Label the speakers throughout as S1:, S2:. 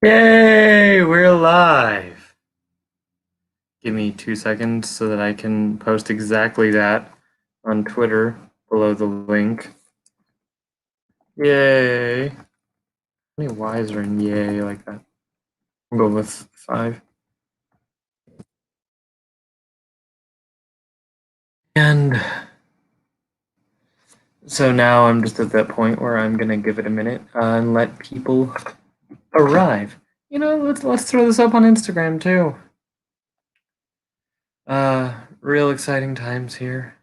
S1: Yay, we're live. Give me 2 seconds so that I can post exactly that on Twitter below the link. Yay. How many Y's are in yay like that? We'll go with 5. And so now I'm just at that point where I'm going to give it a minute and let people arrive. Let's throw this up on Instagram too. Real exciting times here.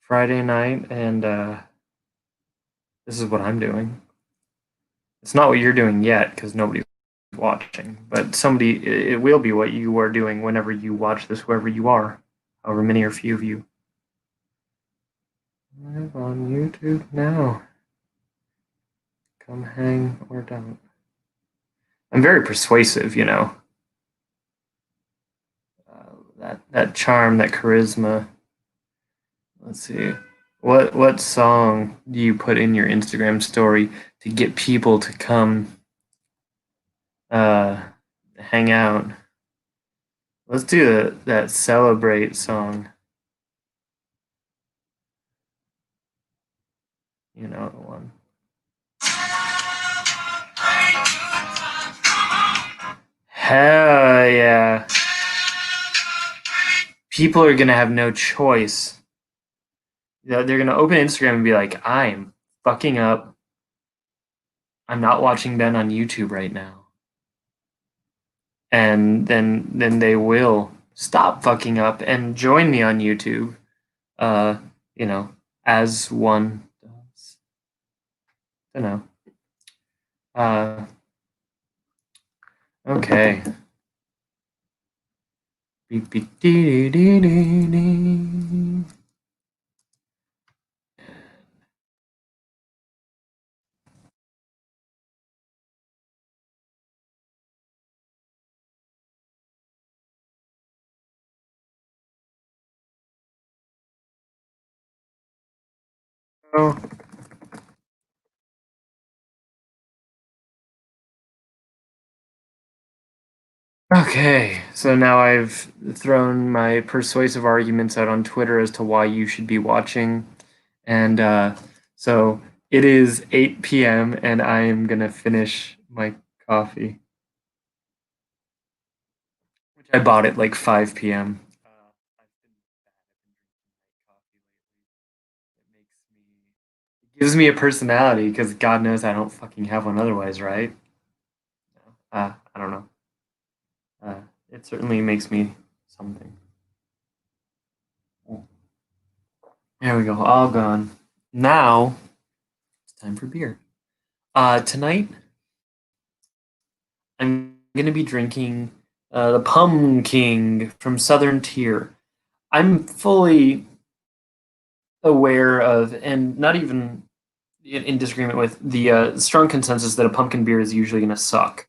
S1: Friday night, and this is what I'm doing. It's not what you're doing yet because nobody's watching, but it will be what you are doing whenever you watch this, whoever you are, however many or few of you. Live on YouTube now. Come hang or don't. I'm very persuasive. That charm, that charisma. Let's see. What song do you put in your Instagram story to get people to come hang out? Let's do that celebrate song. You know the one. Hell yeah. People are gonna have no choice. They're gonna open Instagram and be like, I'm fucking up. I'm not watching Ben on YouTube right now. And then they will stop fucking up and join me on YouTube. Uh, as one does. I don't know. Okay. Beep, beep, dee, dee, dee, dee. Oh. Okay, so now I've thrown my persuasive arguments out on Twitter as to why you should be watching. And so it is 8 p.m. and I am going to finish my coffee, which I bought at like 5 p.m. It gives me a personality because God knows I don't fucking have one otherwise, right? I don't know. It certainly makes me something. There we go, all gone. Now it's time for beer. Tonight I'm going to be drinking the Pumpking from Southern Tier. I'm fully aware of, and not even in disagreement with, the strong consensus that a pumpkin beer is usually going to suck.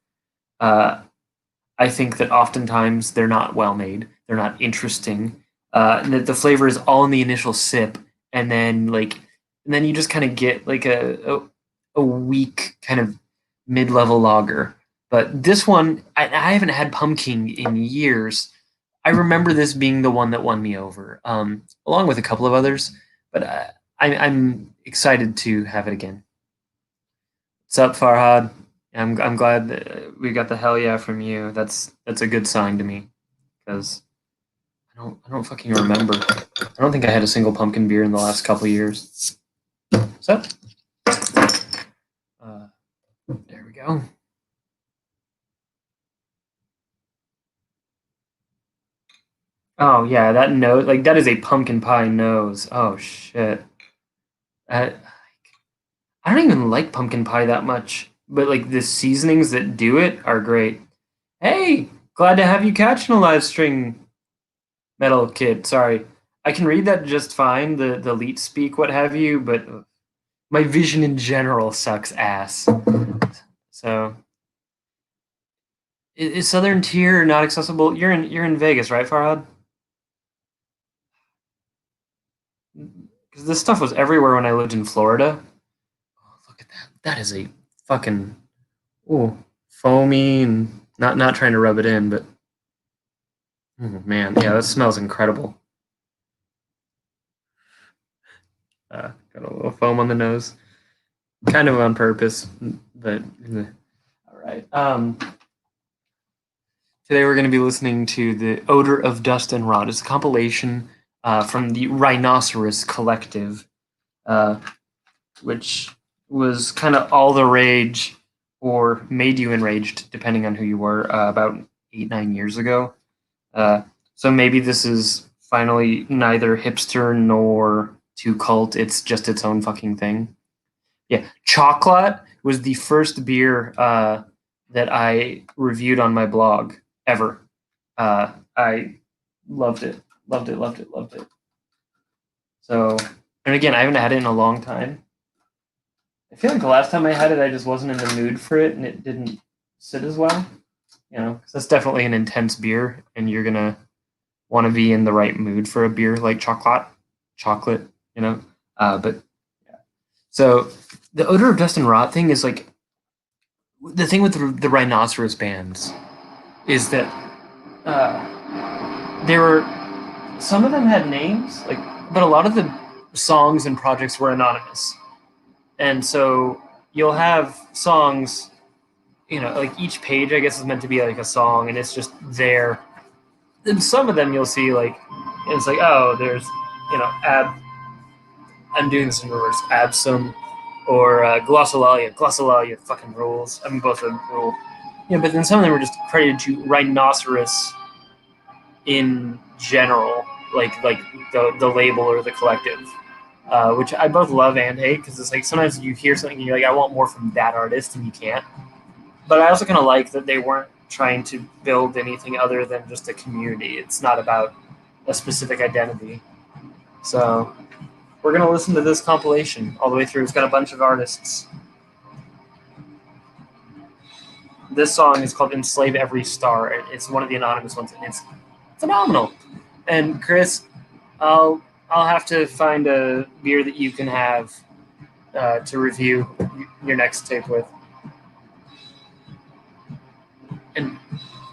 S1: I think that oftentimes they're not well made, they're not interesting, and that the flavor is all in the initial sip, and then you just kind of get like a weak kind of mid-level lager. But this one, I haven't had pumpkin in years. I remember this being the one that won me over, along with a couple of others. But I'm excited to have it again. What's up, Farhad? I'm glad that we got the hell yeah from you. That's a good sign to me because I don't fucking remember. I don't think I had a single pumpkin beer in the last couple of years. So, there we go. Oh yeah, that nose, like that is a pumpkin pie nose. Oh shit. I, I don't even like pumpkin pie that much, but like the seasonings that do it are great. Hey, glad to have you catching a live string, Metal Kid. Sorry, I can read that just fine. The leet speak, what have you, but my vision in general sucks ass. So, is Southern Tier not accessible? You're in Vegas, right, Farhad? Because this stuff was everywhere when I lived in Florida. Oh, look at that. That is a fucking. Ooh. foamy and not trying to rub it in, but oh, man, yeah, that smells incredible. Got a little foam on the nose, kind of on purpose, but all right. Today we're going to be listening to The Odor of Dust and Rot. It's a compilation from the Rhinoceros Collective, uh, which was kind of all the rage or made you enraged, depending on who you were, about 8-9 years ago. So maybe this is finally neither hipster nor too cult. It's just its own fucking thing. Yeah, Chocolate was the first beer that I reviewed on my blog ever. I loved it, loved it, loved it, loved it. So, and again, I haven't had it in a long time. I feel like the last time I had it, I just wasn't in the mood for it, and it didn't sit as well. You know, because that's definitely an intense beer, and you're gonna want to be in the right mood for a beer like chocolate. You know, but yeah. So the Odor of Dust and Rot thing is like the thing with the Rhinoceros bands is that there were some of them had names, like, but a lot of the songs and projects were anonymous, and so you'll have songs, you know, like each page I guess is meant to be like a song, and it's just there. And some of them you'll see like it's like, oh, there's, you know, I'm doing this in reverse, Absum or Glossolalia. Glossolalia fucking rules. I mean, both of them rule. Yeah, but then some of them were just credited to Rhinoceros in general, like the label or the collective, which I both love and hate, because it's like sometimes you hear something and you're like, I want more from that artist, and you can't. But I also kind of like that they weren't trying to build anything other than just a community. It's not about a specific identity. So we're gonna listen to this compilation all the way through. It's got a bunch of artists. This song is called "Enslave Every Star." It's one of the anonymous ones, and it's phenomenal. And Chris, I'll have to find a beer that you can have to review your next tape with. And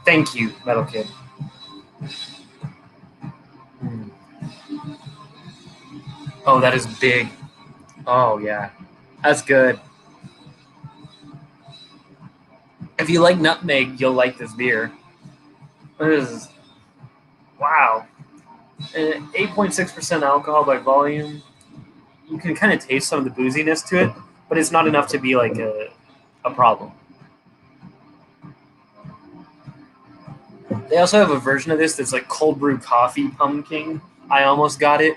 S1: thank you, Metal Kid. Mm. Oh, that is big. Oh yeah, that's good. If you like nutmeg, you'll like this beer. This is, wow. 8.6% alcohol by volume. You can kind of taste some of the booziness to it, but it's not enough to be like a problem. They also have a version of this that's like cold brew coffee pumpkin. I almost got it.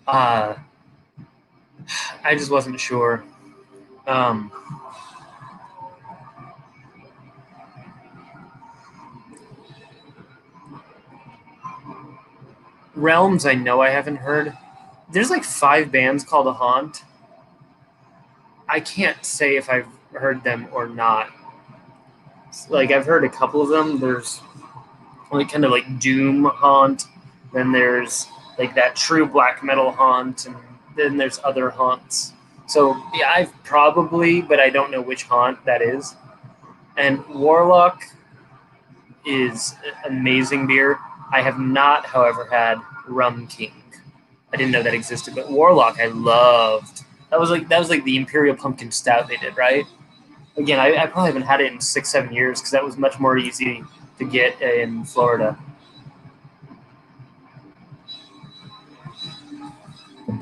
S1: Uh, I just wasn't sure. Um, Realms, I know I haven't heard. There's like 5 bands called A Haunt. I can't say if I've heard them or not. Like, I've heard a couple of them. There's like kind of like Doom Haunt. Then there's like that true black metal haunt, and then there's other haunts. So yeah, I've probably, but I don't know which haunt that is. And Warlock is amazing beer. I have not, however, had Rum King. I didn't know that existed, but Warlock I loved. That was like the Imperial Pumpkin Stout they did, right? Again, I probably haven't had it in 6-7 years because that was much more easy to get in Florida.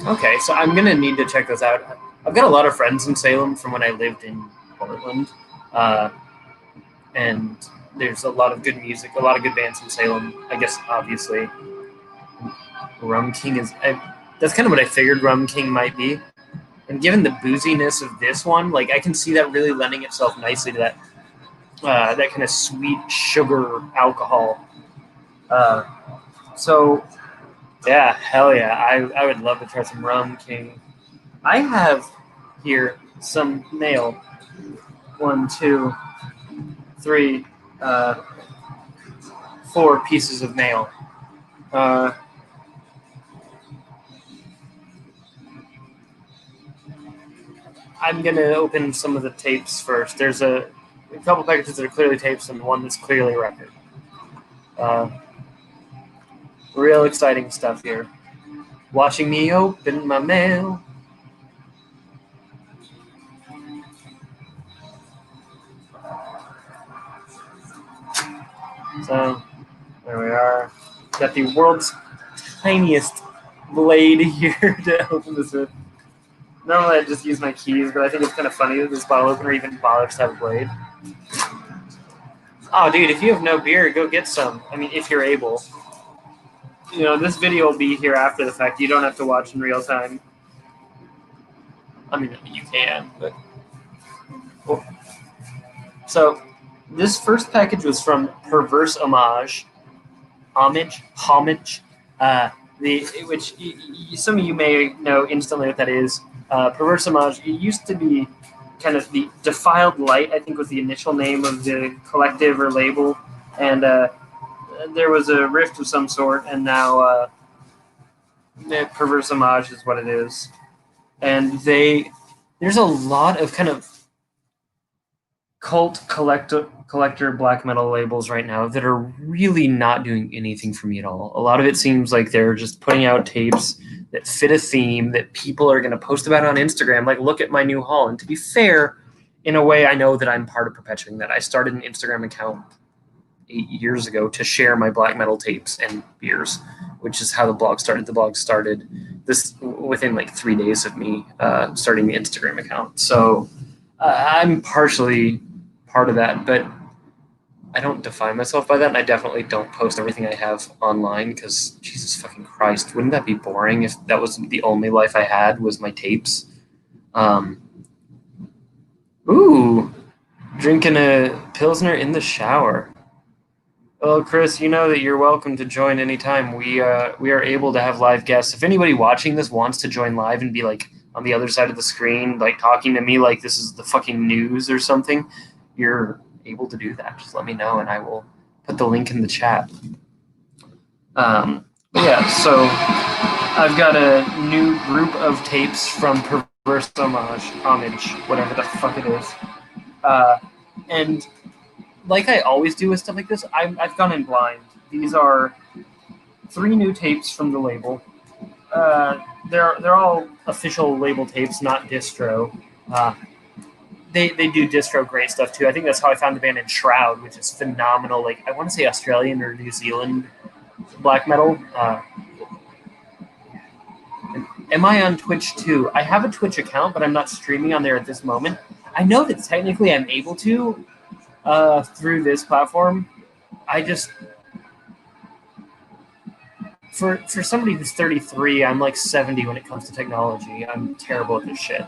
S1: Okay, so I'm gonna need to check those out. I've got a lot of friends in Salem from when I lived in Portland, uh, and there's a lot of good music, a lot of good bands in Salem. I guess obviously, Rum King is. That's kind of what I figured Rum King might be. And given the booziness of this one, like I can see that really lending itself nicely to that kind of sweet sugar alcohol. Uh, so yeah, hell yeah, I would love to try some Rum King. I have here some mail. 1, 2, 3, 4 pieces of mail. Uh, I'm gonna open some of the tapes first. There's a a couple packages that are clearly tapes and one that's clearly record. Real exciting stuff here. Watching me open my mail. So, there we are. Got the world's tiniest blade here to open this with. Normally I just use my keys, but I think it's kind of funny that this bottle opener even bothers to have a blade. Oh, dude, if you have no beer, go get some. I mean, if you're able. This video will be here after the fact. You don't have to watch in real time. I mean, you can, but... Cool. So, this first package was from Perverse Homage. Homage. Which some of you may know instantly what that is. Perverse Homage. It used to be kind of the Defiled Light, I think was the initial name of the collective or label, and there was a rift of some sort, and now Perverse Homage is what it is. And there's a lot of kind of cult collector black metal labels right now that are really not doing anything for me at all. A lot of it seems like they're just putting out tapes that fit a theme that people are going to post about on Instagram, like, look at my new haul. And to be fair, in a way, I know that I'm part of perpetuating that. I started an Instagram account 8 years ago to share my black metal tapes and beers, which is how the blog started. The blog started this within like 3 days of me starting the Instagram account. So I'm partially part of that, but I don't define myself by that, and I definitely don't post everything I have online because, Jesus fucking Christ, wouldn't that be boring if that was the only life I had was my tapes? Ooh, drinking a Pilsner in the shower. Well, Chris, you know that you're welcome to join anytime. We are able to have live guests. If anybody watching this wants to join live and be like on the other side of the screen, like talking to me like this is the fucking news or something, you're able to do that. Just let me know and I will put the link in the chat. Yeah, so I've got a new group of tapes from Perverse Homage, whatever the fuck it is. And like I always do with stuff like this, I've gone in blind. These are 3 new tapes from the label. They're all official label tapes, not distro. They do distro great stuff too. I think that's how I found the band in Shroud, which is phenomenal. Like, I want to say Australian or New Zealand black metal. Am I on Twitch too? I have a Twitch account, but I'm not streaming on there at this moment. I know that technically I'm able to through this platform. I just... For somebody who's 33, I'm like 70 when it comes to technology. I'm terrible at this shit.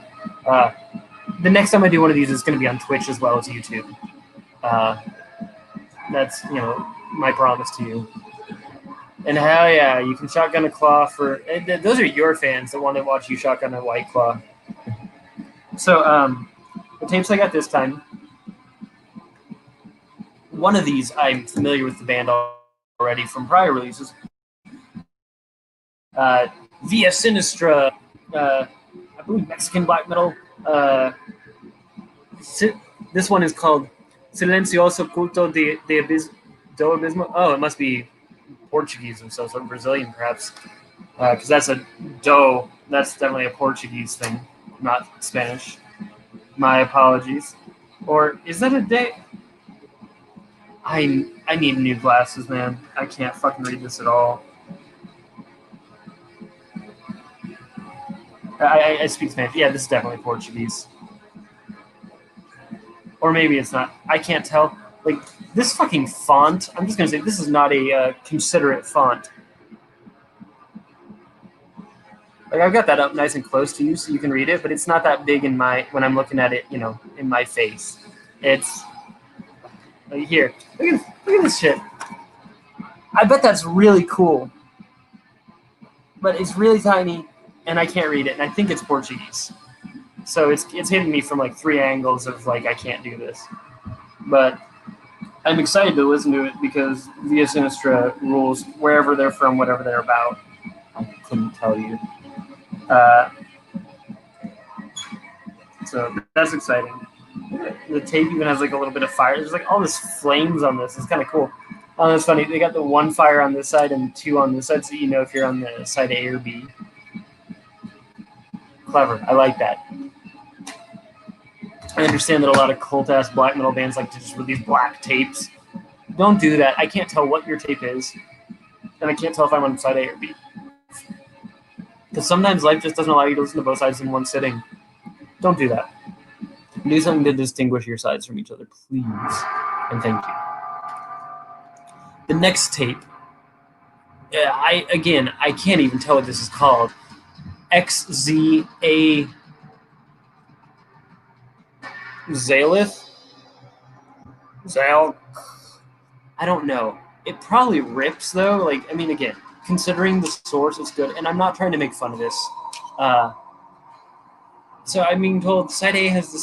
S1: The next time I do one of these is going to be on Twitch as well as YouTube. That's, my promise to you. And hell yeah, you can shotgun a claw for... Those are your fans that want to watch you shotgun a White Claw. So, the tapes I got this time, one of these I'm familiar with the band already from prior releases. Via Sinistra, I believe Mexican black metal. This one is called Silencioso Culto do Abismo. Oh, it must be Portuguese themselves, or Brazilian perhaps, because that's a do. That's definitely a Portuguese thing, not Spanish. My apologies. Or is that a day? I need new glasses, man. I can't fucking read this at all. I speak Spanish. Yeah, this is definitely Portuguese. Or maybe it's not. I can't tell. Like, this fucking font, I'm just going to say, this is not a considerate font. Like, I've got that up nice and close to you so you can read it, but it's not that big when I'm looking at it, in my face. It's... Like, here. Look at this shit. I bet that's really cool. But it's really tiny, and I can't read it, and I think it's Portuguese. So it's hitting me from like 3 angles of like I can't do this. But I'm excited to listen to it because Via Sinistra rules wherever they're from, whatever they're about. I couldn't tell you. So that's exciting. The tape even has like a little bit of fire. There's like all this flames on this. It's kind of cool. That's funny. They got the one fire on this side and two on this side, so you know if you're on the side A or B. Clever. I like that. I understand that a lot of cult-ass black metal bands like to just release black tapes. Don't do that. I can't tell what your tape is, and I can't tell if I'm on side A or B. Because sometimes life just doesn't allow you to listen to both sides in one sitting. Don't do that. Do something to distinguish your sides from each other, please. And thank you. The next tape, I can't even tell what this is called. XZA Zalith? Zal? I don't know. It probably rips, though. Like, I mean, again, considering the source, it's good. And I'm not trying to make fun of this. So I'm being told side A has the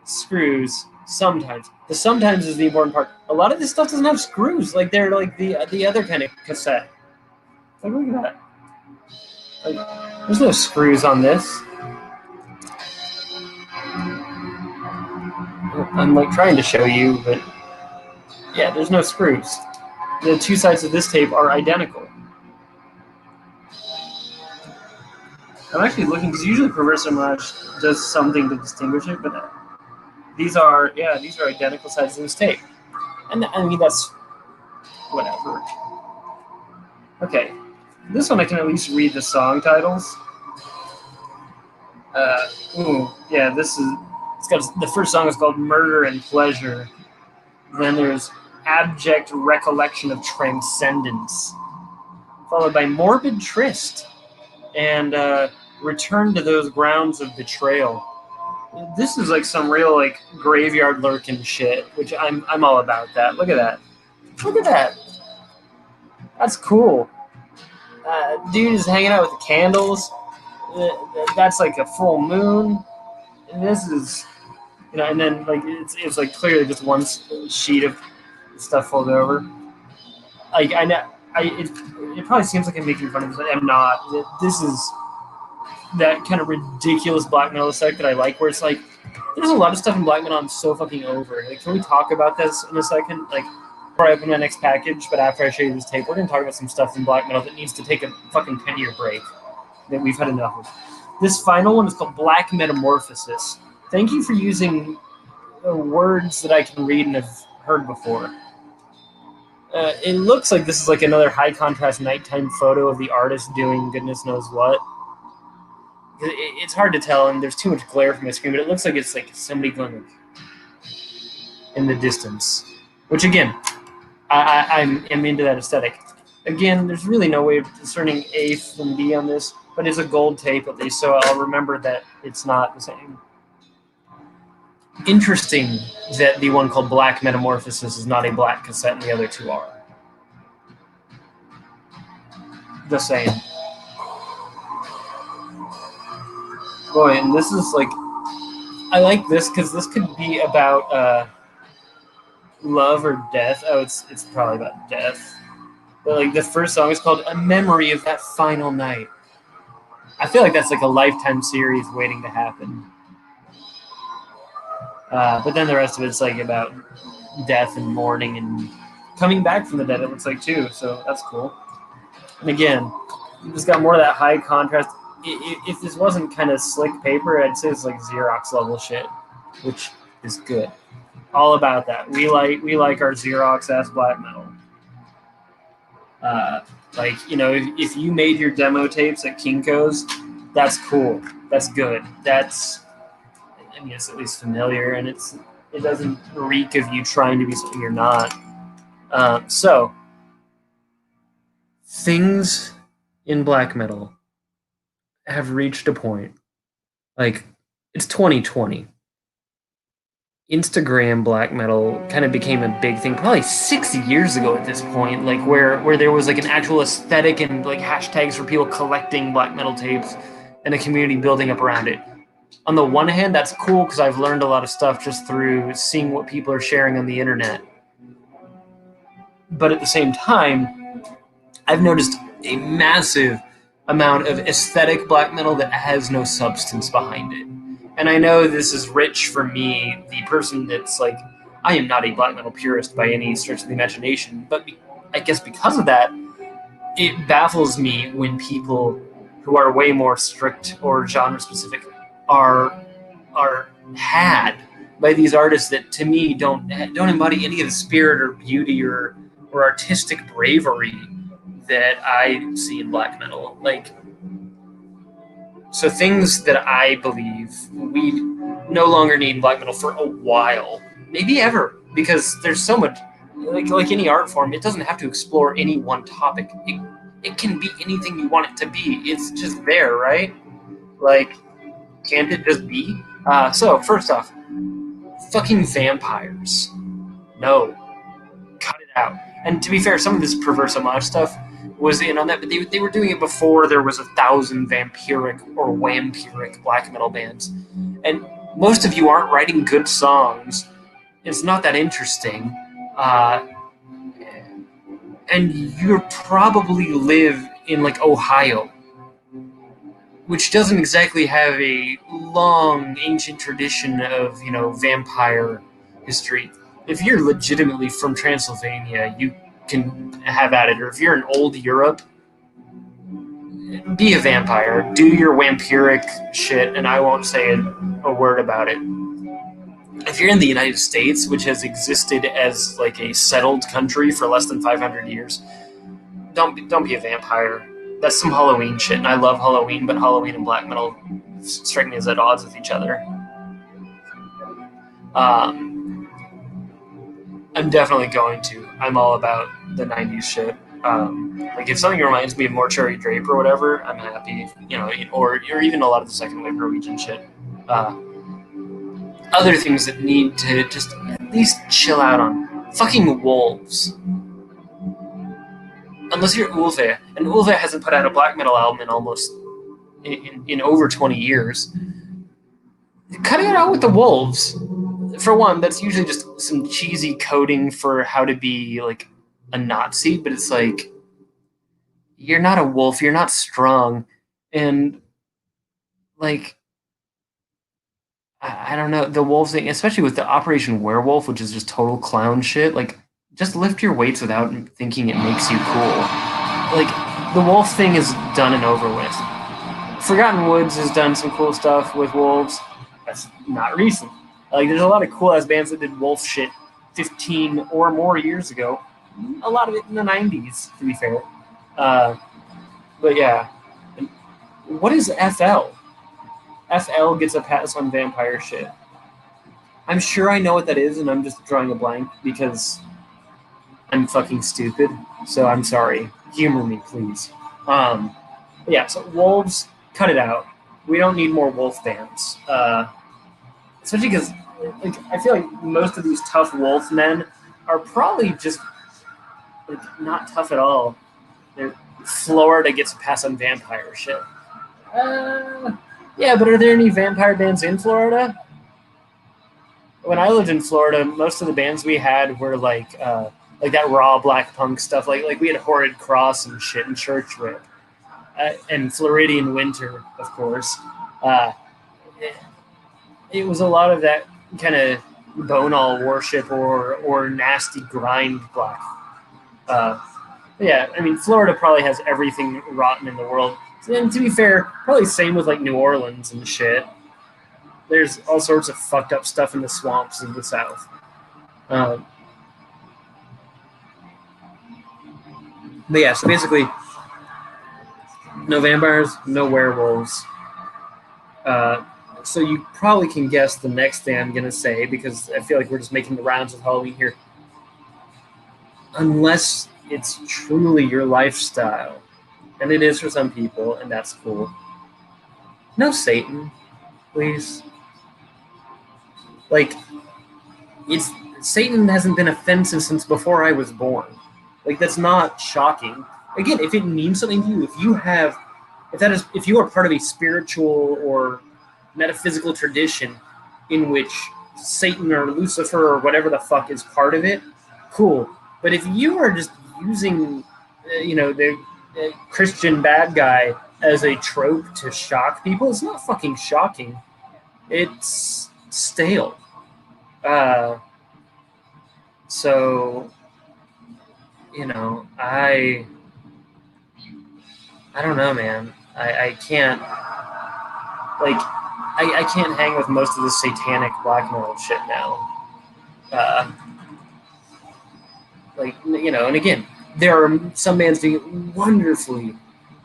S1: screws sometimes. The sometimes is the important part. A lot of this stuff doesn't have screws. Like, they're like the other kind of cassette. Like, look at that. Like, there's no screws on this. I'm like trying to show you, but yeah, there's no screws. The two sides of this tape are identical. I'm actually looking because usually Perverse Mirage does something to distinguish it, but these are identical sides of this tape, and I mean that's whatever. Okay, this one I can at least read the song titles. The first song is called Murder and Pleasure. Then there's Abject Recollection of Transcendence, followed by Morbid Tryst and Return to Those Grounds of Betrayal. This is like some real like graveyard lurking shit, which I'm all about that. Look at that. Look at that. That's cool. Dude is hanging out with the candles. That's like a full moon. And this is, and then like it's like clearly just one sheet of stuff folded over. Like I know, it probably seems like I'm making fun of this, but I'm not. This is that kind of ridiculous black metal aesthetic that I like, where it's like there's a lot of stuff in black metal I'm so fucking over. Like, can we talk about this in a second? Like, before I open my next package, but after I show you this tape, we're gonna talk about some stuff in black metal that needs to take a fucking 10-year break that we've had enough of. This final one is called Black Metamorphosis. Thank you for using words that I can read and have heard before. It looks like this is like another high contrast nighttime photo of the artist doing goodness knows what. It's hard to tell, and there's too much glare from the screen, but it looks like it's like somebody going in the distance. Which again, I'm into that aesthetic. Again, there's really no way of discerning A from B on this, but it's a gold tape at least, so I'll remember that it's not the same. Interesting that the one called Black Metamorphosis is not a black cassette and the other two are. The same. Boy, and this is like, I like this because this could be about love or death. Oh, it's probably about death. But like the first song is called A Memory of That Final Night. I feel like that's like a lifetime series waiting to happen. But then the rest of it's like about death and mourning and coming back from the dead, it looks like too, so that's cool. And again, you just got more of that high contrast. If this wasn't kind of slick paper, I'd say it's like Xerox level shit, which is good. All about that. We like our Xerox ass black metal. Like, if you made your demo tapes at Kinko's, that's cool. That's good. It's at least familiar, and it doesn't reek of you trying to be something you're not. So things in black metal have reached a point, like, it's 2020. Instagram black metal kind of became a big thing probably 6 years ago at this point, like where there was like an actual aesthetic and like hashtags for people collecting black metal tapes and a community building up around it. On the one hand, that's cool because I've learned a lot of stuff just through seeing what people are sharing on the internet. But at the same time, I've noticed a massive amount of aesthetic black metal that has no substance behind it. And I know this is rich for me, the person that's like, I am not a black metal purist by any stretch of the imagination, but I guess because of that, it baffles me when people who are way more strict or genre specific are are had by these artists that to me don't embody any of the spirit or beauty or artistic bravery that I see in black metal. Like, so things that I believe we no longer need in black metal for a while, maybe ever, because there's so much. Like any art form, it doesn't have to explore any one topic. It can be anything you want it to be. It's just there, right? Like, can't it just be? So first off, fucking vampires. No, cut it out. And to be fair, some of this perverse homage stuff was in on that, but they were doing it before there was 1,000 vampiric or wampiric black metal bands. And most of you aren't writing good songs. It's not that interesting. Uh, and you probably live in like Ohio, which doesn't exactly have a long ancient tradition of vampire history. If you're legitimately from Transylvania, you can have at it. Or if you're in old Europe, be a vampire, do your vampiric shit, and I won't say a word about it. If you're in the United States, which has existed as like a settled country for less than 500 years, don't be a vampire. That's some Halloween shit, and I love Halloween, but Halloween and black metal strike me as at odds with each other. Um, I'm definitely going to. I'm all about the '90s shit. Like if something reminds me of more Cherry Drape or whatever, I'm happy. Or even a lot of the second wave Norwegian shit. Uh, Other things that need to just at least chill out on. Fucking wolves. Unless you're Ulve, and Ulve hasn't put out a black metal album in almost in over 20 years. Cutting it out with the wolves. For one, that's usually just some cheesy coding for how to be like a Nazi, but it's like you're not a wolf, you're not strong, and like I don't know the wolf thing, especially with the Operation Werewolf, which is just total clown shit. Like, just lift your weights without thinking it makes you cool. Like, the wolf thing is done and over with. Forgotten Woods has done some cool stuff with wolves. That's not recent. Like, there's a lot of cool ass bands that did wolf shit 15 or more years ago. A lot of it in the 90s, to be fair. But yeah. What is FL? FL gets a pass on vampire shit. I'm sure I know what that is, and I'm just drawing a blank because I'm fucking stupid. So I'm sorry. Humor me, please. Yeah, so wolves, cut it out. We don't need more wolf bands. Especially because like I feel like most of these tough wolf men are probably just like not tough at all. Florida gets a pass on vampire shit. Yeah, but are there any vampire bands in Florida? When I lived in Florida, most of the bands we had were like that raw black punk stuff. Like we had Horrid Cross and shit and Church Rip, and Floridian Winter, of course. It was a lot of that kind of bone-all worship or nasty grind black. Yeah, I mean, Florida probably has everything rotten in the world. And to be fair, probably same with like New Orleans and shit. There's all sorts of fucked up stuff in the swamps of the South. But yeah, so basically, no vampires, no werewolves. So you probably can guess the next thing I'm going to say because I feel like we're just making the rounds of Halloween here. Unless it's truly your lifestyle, and it is for some people, and that's cool. No Satan, please. Like, Satan hasn't been offensive since before I was born. Like, that's not shocking. Again, if it means something to you, if you are part of a spiritual or metaphysical tradition in which Satan or Lucifer or whatever the fuck is part of it, cool. But if you are just using, the Christian bad guy as a trope to shock people, it's not fucking shocking. it's stale. Uh, so you know, I don't know, man. I can't like I can't hang with most of the satanic black metal shit now. Uh, like you know, and again, there are some bands doing it wonderfully,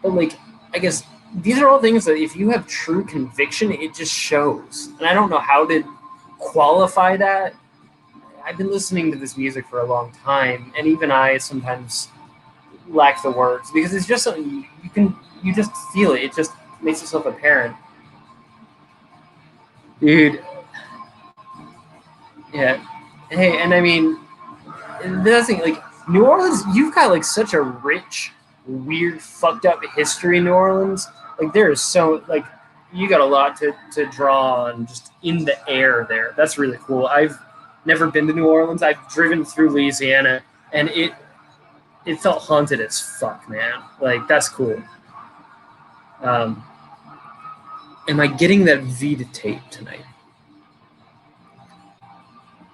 S1: but like I guess these are all things that if you have true conviction, it just shows. And I don't know how to qualify that. I've been listening to this music for a long time, and even I sometimes lack the words because it's just something you just feel it. It just makes itself apparent, dude. Yeah. Hey, and I mean, the thing, like New Orleans, you've got like such a rich, weird, fucked up history in New Orleans. Like there is so like you got a lot to draw on just in the air there. That's really cool. I've never been to New Orleans. I've driven through Louisiana, and it felt haunted as fuck, man. Like that's cool. Um, am I getting that Vita tape tonight?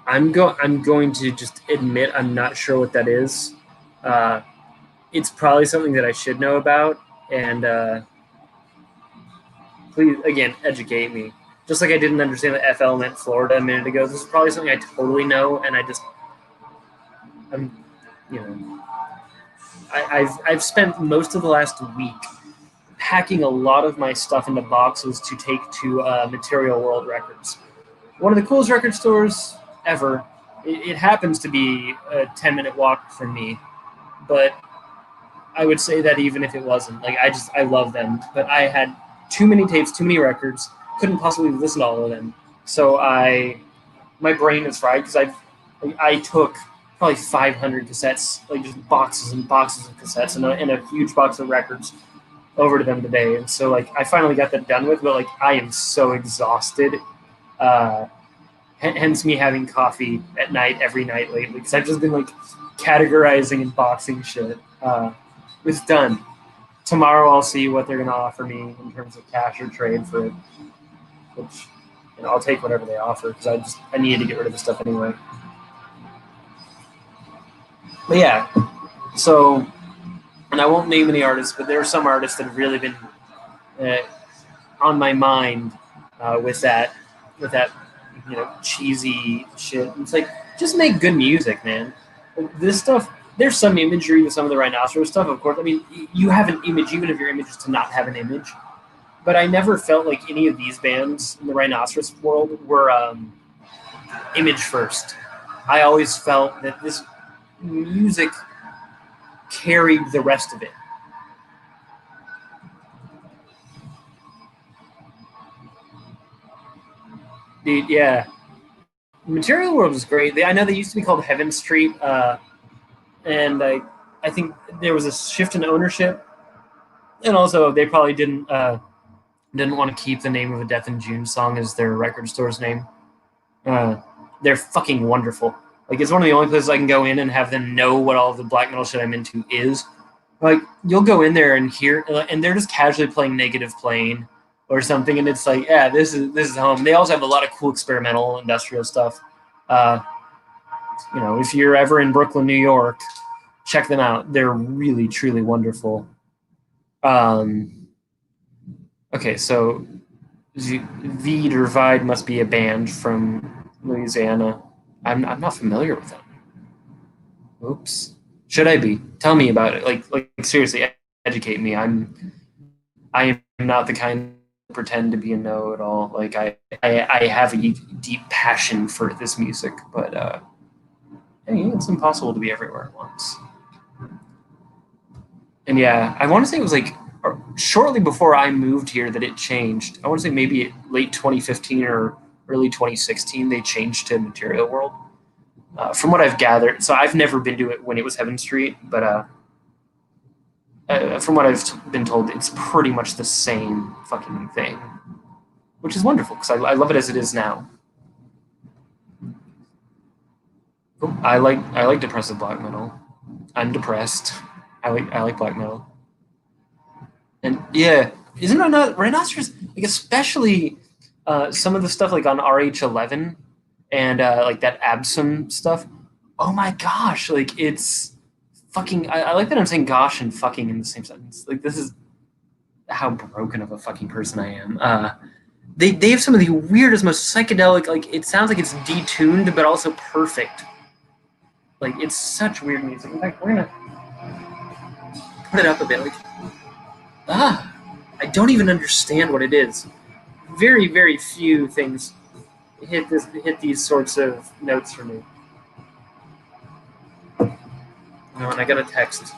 S1: I'm going to just admit I'm not sure what that is. Uh, it's probably something that I should know about, and please again educate me. Just like I didn't understand that FL meant Florida a minute ago, this is probably something I totally know, and I'm you know I've spent most of the last week packing a lot of my stuff into boxes to take to Material World Records, one of the coolest record stores ever. It happens to be a 10-minute walk from me, but I would say that even if it wasn't, like I love them, but I had too many tapes, too many records, couldn't possibly listen to all of them. So my brain is fried because I took probably 500 cassettes, like just boxes and boxes of cassettes and a huge box of records over to them today. And so like I finally got that done with, but like I am so exhausted. Uh, hence me having coffee at night every night lately because I've just been like categorizing and boxing shit. It's done. Tomorrow I'll see what they're going to offer me in terms of cash or trade for it, which I'll take whatever they offer because I needed to get rid of the stuff anyway. But yeah, so and I won't name any artists, but there are some artists that have really been uh, on my mind with that cheesy shit. It's like just make good music, man. This stuff. There's some imagery with some of the rhinoceros stuff, of course. I mean, you have an image, even if your image is to not have an image. But I never felt like any of these bands in the rhinoceros world were image first. I always felt that this music carried the rest of it. Dude, yeah. Material World was great. I know they used to be called Heaven Street, and I think there was a shift in ownership, and also they probably didn't want to keep the name of a Death in June song as their record store's name. Uh, they're fucking wonderful. Like it's one of the only places I can go in and have them know what all the black metal shit I'm into is. Like you'll go in there and hear, and they're just casually playing Negative Plane or something, and it's like, yeah, this is home. They also have a lot of cool experimental industrial stuff. Uh, if you're ever in Brooklyn, New York, check them out. They're really, truly wonderful. Um, okay, so Vide or Vide must be a band from Louisiana. I'm not familiar with them. Oops. Should I be? Tell me about it. Like seriously, educate me. I am not the kind to pretend to be a know at all. Like I have a deep passion for this music, but hey, it's impossible to be everywhere at once. And yeah, I want to say it was like shortly before I moved here that it changed. I want to say maybe late 2015 or early 2016 they changed to Material World. From what I've gathered, so I've never been to it when it was Heaven Street, but from what I've been told, it's pretty much the same fucking thing, which is wonderful because I love it as it is now. I like depressive black metal. I'm depressed. I like black metal. And yeah, isn't it not rhinoceros? Like especially Some of the stuff like on RH11 and like that Absum stuff. Oh my gosh, like it's fucking. I like that I'm saying gosh and fucking in the same sentence. Like this is how broken of a fucking person I am. They have some of the weirdest, most psychedelic. Like it sounds like it's detuned, but also perfect. Like it's such weird music. In fact, we're gonna put it up a bit. Like ah, I don't even understand what it is. Very very few things hit these sorts of notes for me. Oh, and I got a text.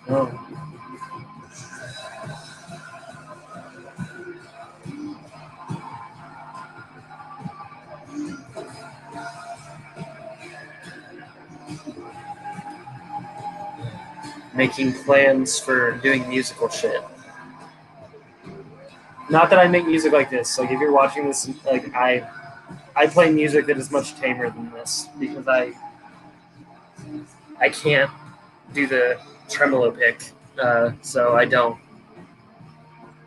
S1: Oh. Making plans for doing musical shit. Not that I make music like this. Like if you're watching this, like I play music that is much tamer than this because I can't do the tremolo pick, so I don't.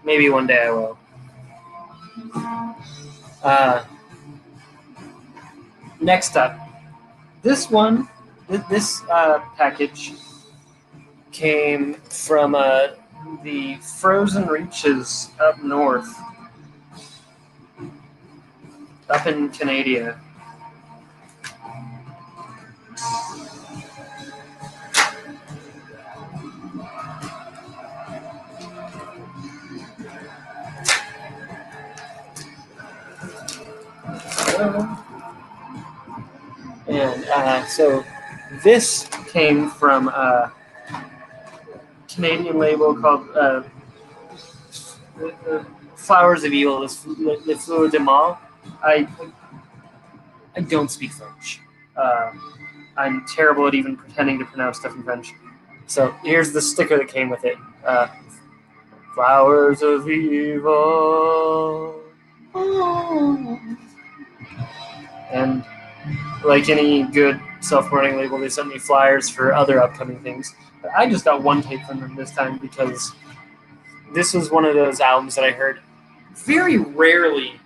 S1: Maybe one day I will. Uh, Next up, this one, this package came from the frozen reaches up north, up in Canada. And so this came from a Canadian label called Flowers of Evil, Le Fleur de Mal. I, I don't speak French. Uh, I'm terrible at even pretending to pronounce stuff in French. So here's the sticker that came with it. Flowers of Evil. And like any good self-promoting label, they sent me flyers for other upcoming things. But I just got one tape from them this time because this was one of those albums that I heard very rarely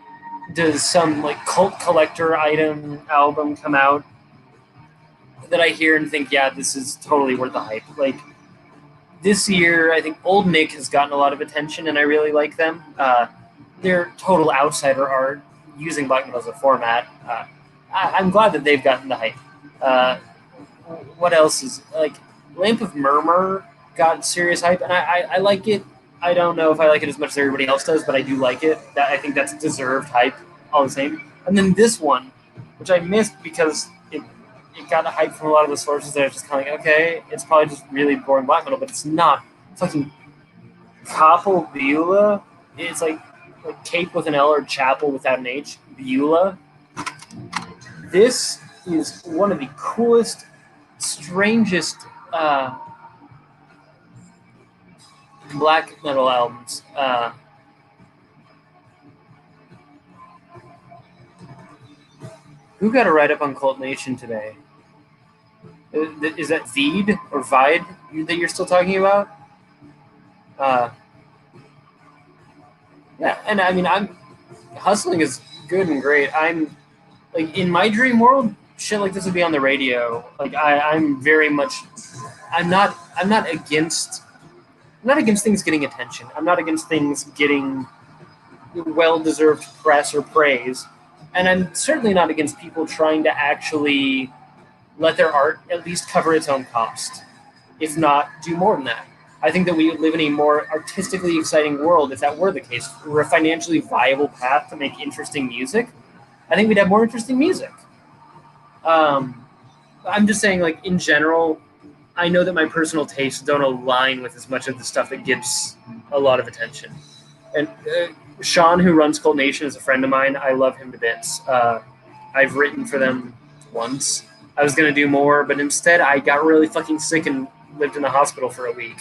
S1: does some like cult collector item album come out that I hear and think, yeah, this is totally worth the hype. Like this year, I think Old Nick has gotten a lot of attention, and I really like them. They're total outsider art using black metal as a format. I'm glad that they've gotten the hype. Uh, what else is like Lamp of Murmur got serious hype, and I like it. I don't know if I like it as much as everybody else does, but I do like it. I think that's deserved hype all the same. And then this one, which I missed because it got a hype from a lot of the sources that are just kind of like, okay, it's probably just really boring black metal, but it's not. It's fucking Capel Beulah. It's like Cape with an L or Chapel without an H. Beulah. This is one of the coolest, strangest black metal albums. Who got a write up on Cult Nation today? Is that Veed or Vide that you're still talking about? Yeah, and I mean, hustling is good and great. I'm like in my dream world, shit like this would be on the radio. Like I'm very much, I'm not against, I'm not against things getting attention. I'm not against things getting well-deserved press or praise, and I'm certainly not against people trying to actually let their art at least cover its own cost, if not do more than that. I think that we would live in a more artistically exciting world if that were the case. If we're a financially viable path to make interesting music, I think we'd have more interesting music. I'm just saying, like, in general, I know that my personal tastes don't align with as much of the stuff that gets a lot of attention. And Sean, who runs Cult Nation, is a friend of mine. I love him to bits. I've written for them once. I was going to do more, but instead I got really fucking sick and lived in the hospital for a week.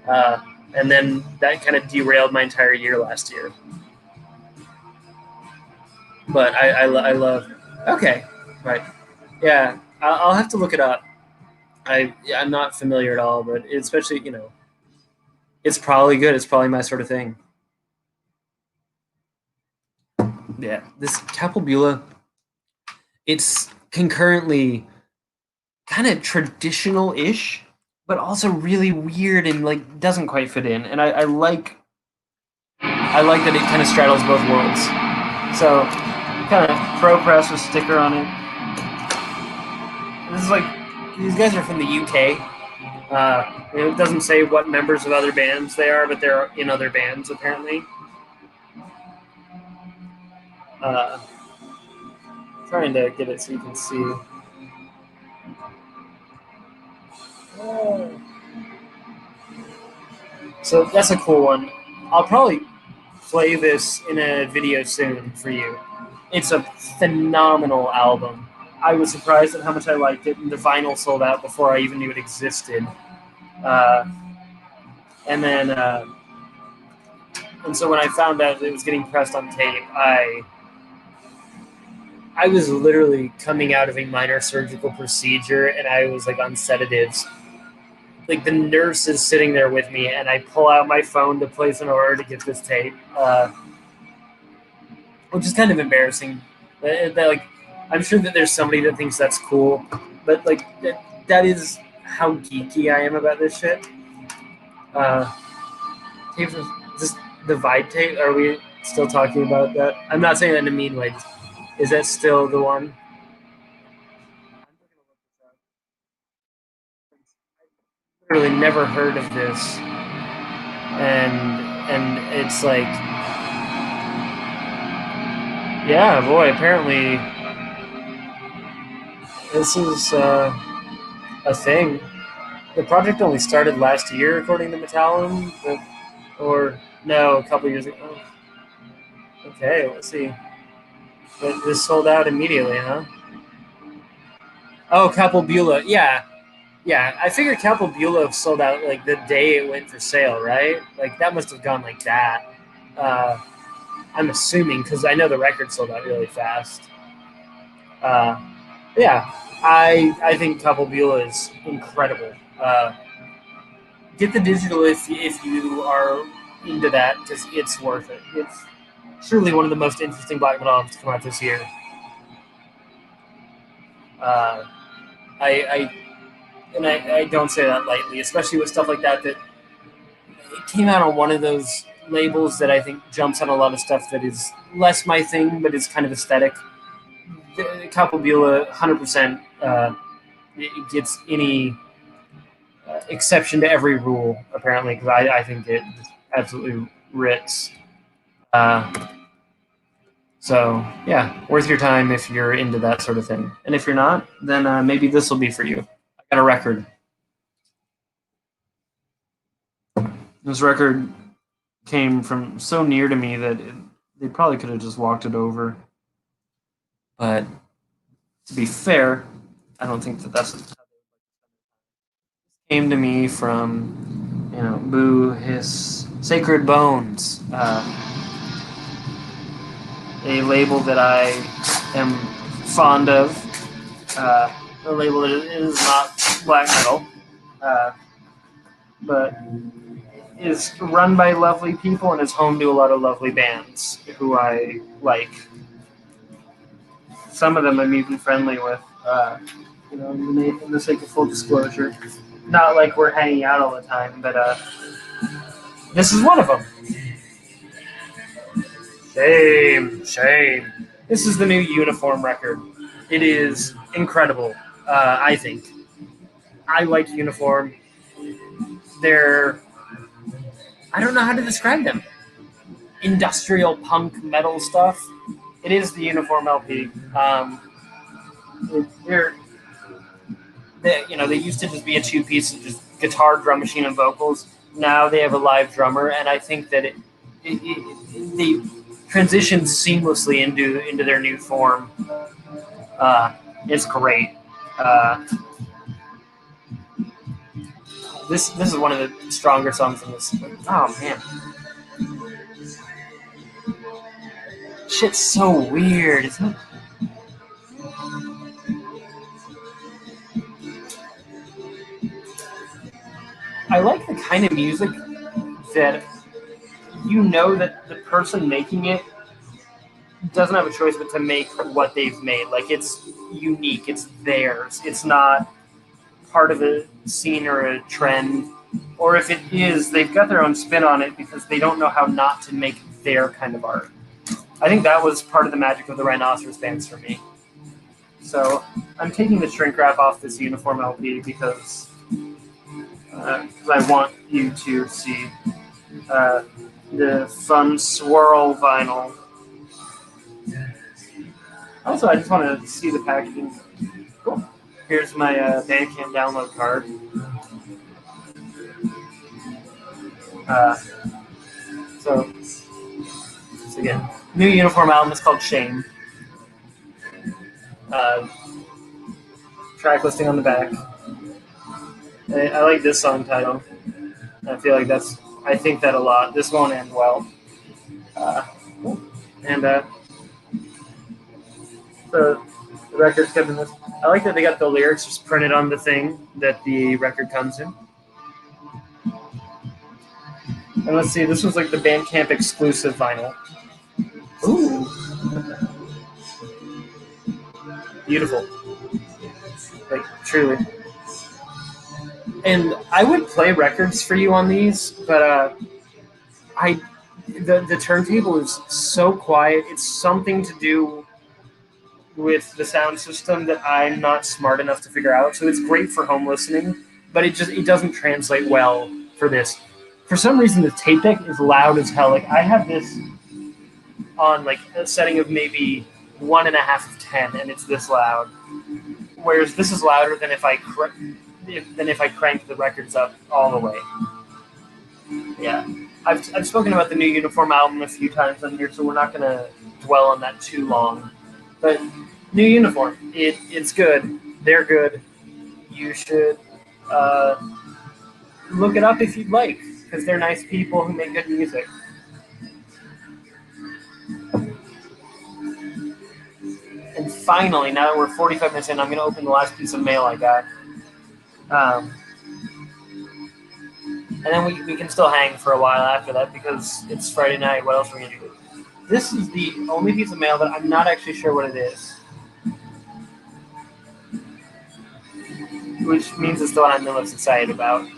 S1: And then that kind of derailed my entire year last year. But I love. Okay, right. Yeah, I'll have to look it up. I'm not familiar at all, but especially It's probably good. It's probably my sort of thing. Yeah, this Capabula, it's concurrently kind of traditional-ish, but also really weird and like doesn't quite fit in. And I like that it kind of straddles both worlds. So kind of pro press with sticker on it. This is like these guys are from the UK. It doesn't say what members of other bands they are, but they're in other bands apparently. Uh, Trying to get it so you can see. So that's a cool one. I'll probably play this in a video soon for you. It's a phenomenal album. I was surprised at how much I liked it, and the vinyl sold out before I even knew it existed. Uh, and then, and so when I found out it was getting pressed on tape, I was literally coming out of a minor surgical procedure, and I was like on sedatives. Like the nurse is sitting there with me, and I pull out my phone to place an order to get this tape, which is kind of embarrassing. Like, I'm sure that there's somebody that thinks that's cool, but like that is how geeky I am about this shit. Uh, Tapes of just the Vibe tape. Are we still talking about that? I'm not saying that in a mean way. Is that still the one? I've literally never heard of this, and it's like, yeah, boy. Apparently, this is a thing. The project only started last year, according to Metallum, or no, a couple years ago. Oh, okay, let's see. But this sold out immediately, huh? Oh, Capobula, yeah, yeah. I figured Capobula sold out like the day it went for sale, right? Like that must have gone like that. Uh, I'm assuming because I know the record sold out really fast. Uh, yeah, I think Capobula is incredible. Get the digital if you are into that because it's worth it. It's surely one of the most interesting black metal albums to come out this year. Uh, I and I don't say that lightly, especially with stuff like that. That it came out on one of those labels that I think jumps on a lot of stuff that is less my thing, but is kind of aesthetic. Capobula, 100%, it gets any exception to every rule, apparently, because I think it absolutely rips. Uh, so, yeah, worth your time if you're into that sort of thing. And if you're not, then maybe this will be for you. I got a record. This record came from so near to me that they probably could have just walked it over. But to be fair, I don't think that that's came to me from, Boo Hiss Sacred Bones, a label that I am fond of, a label that is not black metal, uh, but is run by lovely people and is home to a lot of lovely bands who I like. Some of them I'm even friendly with, in the sake of full disclosure. Not like we're hanging out all the time, but this is one of them. Shame, shame. This is the new Uniform record. It is incredible, I think. I like Uniform. They're, I don't know how to describe them. Industrial punk metal stuff. It is the Uniform LP. They're, they used to just be a two piece, just guitar, drum machine, and vocals. Now they have a live drummer, and I think that they transition seamlessly into their new form. It's great. Uh, this is one of the stronger songs in this. Oh man, shit's so weird. Isn't it? I like the kind of music that you know that the person making it doesn't have a choice but to make what they've made. Like, it's unique, it's theirs. It's not part of a scene or a trend. Or if it is, they've got their own spin on it because they don't know how not to make their kind of art. I think that was part of the magic of the Rhinoceros bands for me. So I'm taking the shrink wrap off this uniform LP because I want you to see the fun swirl vinyl. Also, I just want to see the packaging. Cool. Here's my Bandcamp download card. So again, new uniform album is called Shame. Track listing on the back. I like this song title. I feel like I think that a lot. This won't end well. And the record's kept in this. I like that they got the lyrics just printed on the thing that the record comes in. And let's see, this was like the Bandcamp exclusive vinyl. Ooh. Beautiful. Like, truly. And I would play records for you on these, but the turntable is so quiet. It's something to do with the sound system that I'm not smart enough to figure out. So it's great for home listening, but it doesn't translate well for this. For some reason, the tape deck is loud as hell. Like, I have this on like a setting of maybe 1.5 of 10, and it's this loud. Whereas this is louder than if I cranked the records up all the way. Yeah, I've spoken about the new Uniform album a few times on here, so we're not going to dwell on that too long. But new Uniform, it's good. They're good. You should look it up if you'd like, because they're nice people who make good music. And finally, now that we're 45 minutes in, I'm going to open the last piece of mail I got. And then we can still hang for a while after that because it's Friday night. What else are we going to do? This is the only piece of mail that I'm not actually sure what it is. Which means it's the one I'm the most excited about.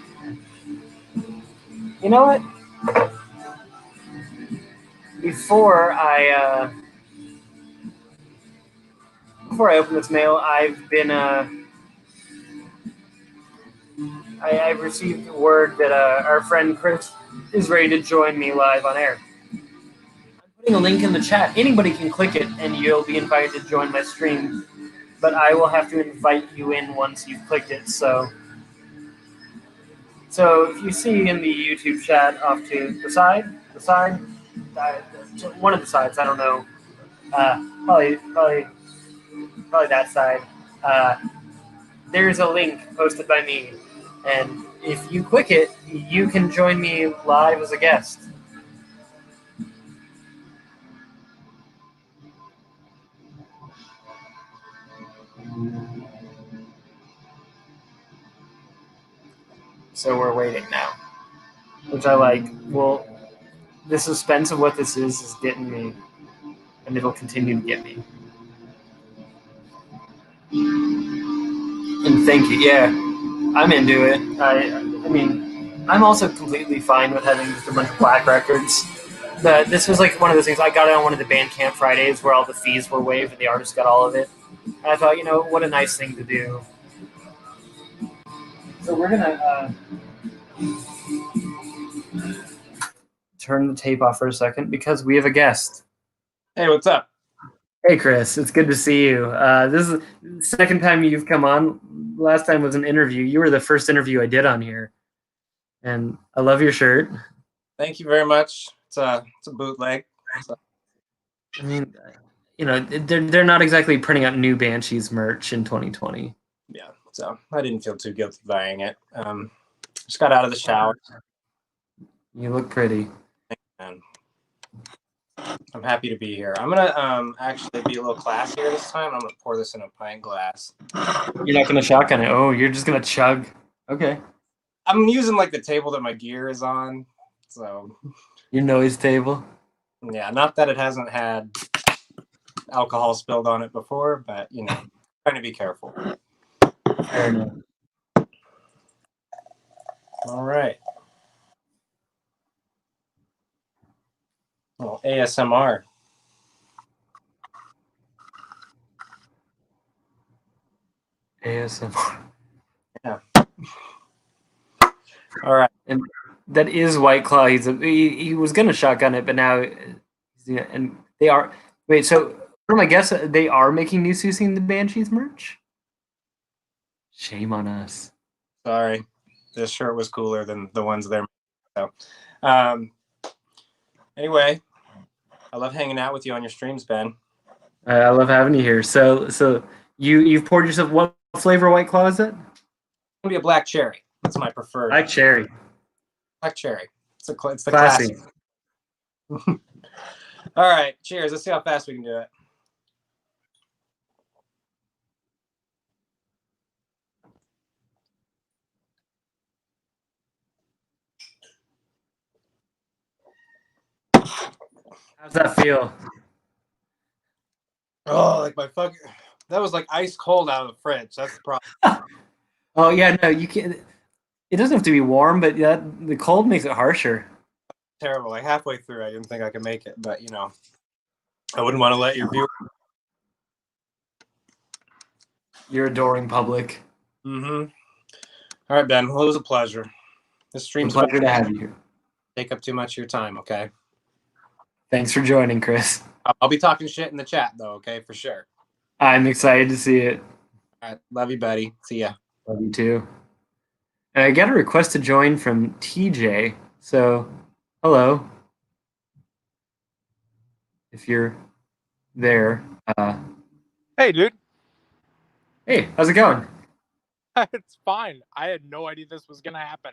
S1: You know what? Before I open this mail, I've been I've received word that our friend Chris is ready to join me live on air. I'm putting a link in the chat. Anybody can click it, and you'll be invited to join my stream. But I will have to invite you in once you've clicked it. So if you see in the YouTube chat off to the side, one of the sides, I don't know, probably that side. There's a link posted by me, and if you click it, you can join me live as a guest. So we're waiting now, which I like. Well, the suspense of what this is getting me, and it'll continue to get me. And thank you. Yeah, I'm into it. I mean, I'm also completely fine with having just a bunch of black records. This was like one of those things. I got it on one of the Bandcamp Fridays where all the fees were waived and the artist got all of it. And I thought, what a nice thing to do. So we're gonna turn the tape off for a second because we have a guest.
S2: Hey, what's up?
S1: Hey, Chris. It's good to see you. This is the second time you've come on. Last time was an interview. You were the first interview I did on here. And I love your shirt.
S2: Thank you very much. It's a bootleg. So.
S1: I mean, they're not exactly printing out new Banshees merch in 2020.
S2: Yeah, so I didn't feel too guilty buying it. Just got out of the shower.
S1: You look pretty.
S2: And I'm happy to be here. I'm gonna actually be a little classier this time. I'm gonna pour this in a pint glass.
S1: You're not gonna shotgun it. Oh, you're just gonna chug. Okay.
S2: I'm using like the table that my gear is on. So
S1: Your noise table.
S2: yeah, not that it hasn't had alcohol spilled on it before, but trying to be careful.
S1: Fair enough.
S2: All right. Well, ASMR.
S1: ASMR.
S2: Yeah. All right.
S1: And that is White Claw. He was gonna shotgun it, but now and they are. Wait, so from I guess they are making new Susie and the Banshees merch. Shame on us.
S2: Sorry, this shirt was cooler than the ones there. So, um, anyway, I love hanging out with you on your streams, Ben.
S1: I love having you here. So you've poured yourself what flavor White Claw is it?
S2: It's gonna be a black cherry. That's my preferred.
S1: Black cherry.
S2: Black cherry. It's the
S1: Classy.
S2: classic. All right, cheers. Let's see how fast we can do it.
S1: How's that feel?
S2: Oh, like my fucking. That was like ice cold out of the fridge. That's the problem.
S1: Oh yeah, no, you can't. It doesn't have to be warm, but yeah, the cold makes it harsher.
S2: Terrible. Like halfway through, I didn't think I could make it, but I wouldn't want to let your viewers.
S1: Your adoring public.
S2: Mm-hmm. All right, Ben. Well, it was a pleasure. This stream's
S1: It's a pleasure to have you here.
S2: take up too much of your time. Okay.
S1: Thanks for joining, Chris.
S2: I'll be talking shit in the chat though. Okay, for sure.
S1: I'm excited to see it.
S2: All right. Love you, buddy. See ya.
S1: Love you too. And I got a request to join from TJ. So, hello. If you're there.
S3: Hey, dude.
S1: Hey, how's it going?
S3: It's fine. I had no idea this was gonna happen.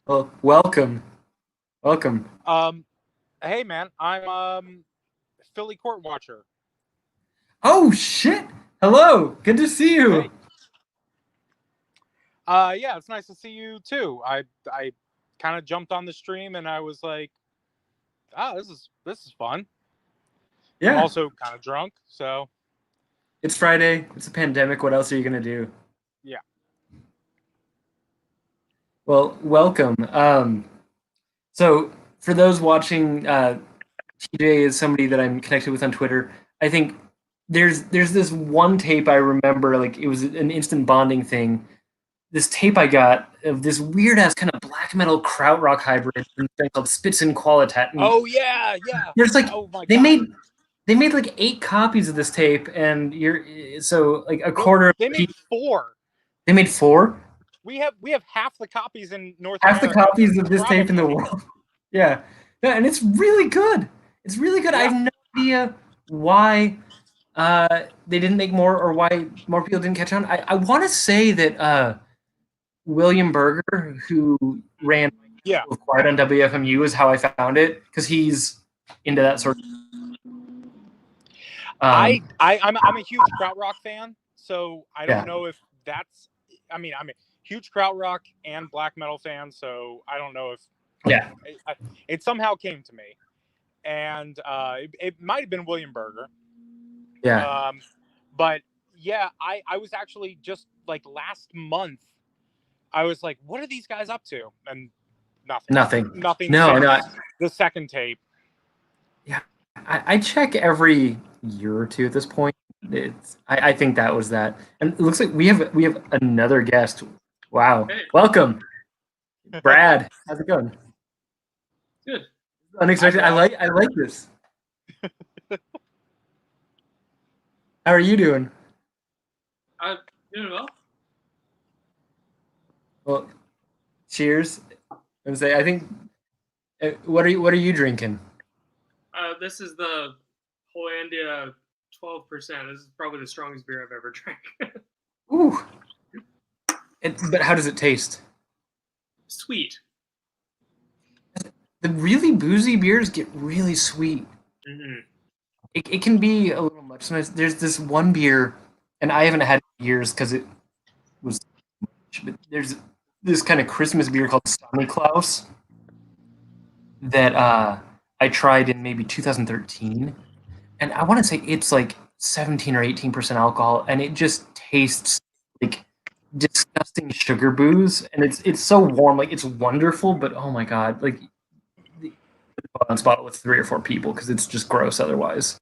S1: Well, welcome. Welcome.
S3: Hey, man. I'm Philly court watcher.
S1: Oh shit! Hello. Good to see you.
S3: Hey. Yeah, it's nice to see you too. I kind of jumped on the stream and I was like, "Ah, this is fun."
S1: Yeah.
S3: I'm also kind of drunk, so
S1: It's Friday. It's a pandemic. What else are you gonna do?
S3: yeah.
S1: Well, welcome. So for those watching, TJ is somebody that I'm connected with on Twitter. I think there's this one tape I remember, like it was an instant bonding thing. This tape I got of this weird ass kind of black metal krautrock hybrid called Spitz and Qualitat. And
S3: Oh yeah.
S1: there's like
S3: Oh my
S1: they
S3: God.
S1: made like 8 copies of this tape, and so like a quarter.
S3: They made 4.
S1: They made 4.
S3: We have half the copies in North
S1: Half
S3: America.
S1: the copies of this
S3: Probably.
S1: tape in the world. Yeah, and it's really good. It's really good.
S3: Yeah.
S1: I have no idea why they didn't make more, or why more people didn't catch on. I want to say that William Berger, who ran Quiet on WFMU, is how I found it, because he's into that sort of.
S3: I'm a huge krautrock fan, so I don't know if that's. I mean, I'm a huge krautrock and black metal fan, so I don't know if.
S1: Yeah.
S3: It somehow came to me, and it might have been William Berger.
S1: Yeah.
S3: But yeah, I was actually just like last month. I was like, what are these guys up to? And nothing.
S1: No.
S3: The second tape.
S1: Yeah, I check every year or two at this point. I think that was that, and it looks like we have another guest. Wow, hey. Welcome, Brad. How's it going?
S4: Good.
S1: Unexpected. I like this. How are you doing?
S4: I'm doing well.
S1: Well, cheers. And say, I think. What are you drinking?
S4: This is the Hollandia 12%. This is probably the strongest beer I've ever drank.
S1: Ooh. But how does it taste?
S4: Sweet.
S1: The really boozy beers get really sweet.
S4: Mm-hmm.
S1: It can be a little much. Sometimes there's this one beer, and I haven't had it in years because it was. But there's this kind of Christmas beer called Sonny Klaus, that I tried in maybe 2013, and I want to say it's like 17 or 18% alcohol, and it just tastes like disgusting sugar booze, and it's so warm, like it's wonderful, but oh my god, like the bottle with 3 or 4 people because it's just gross otherwise.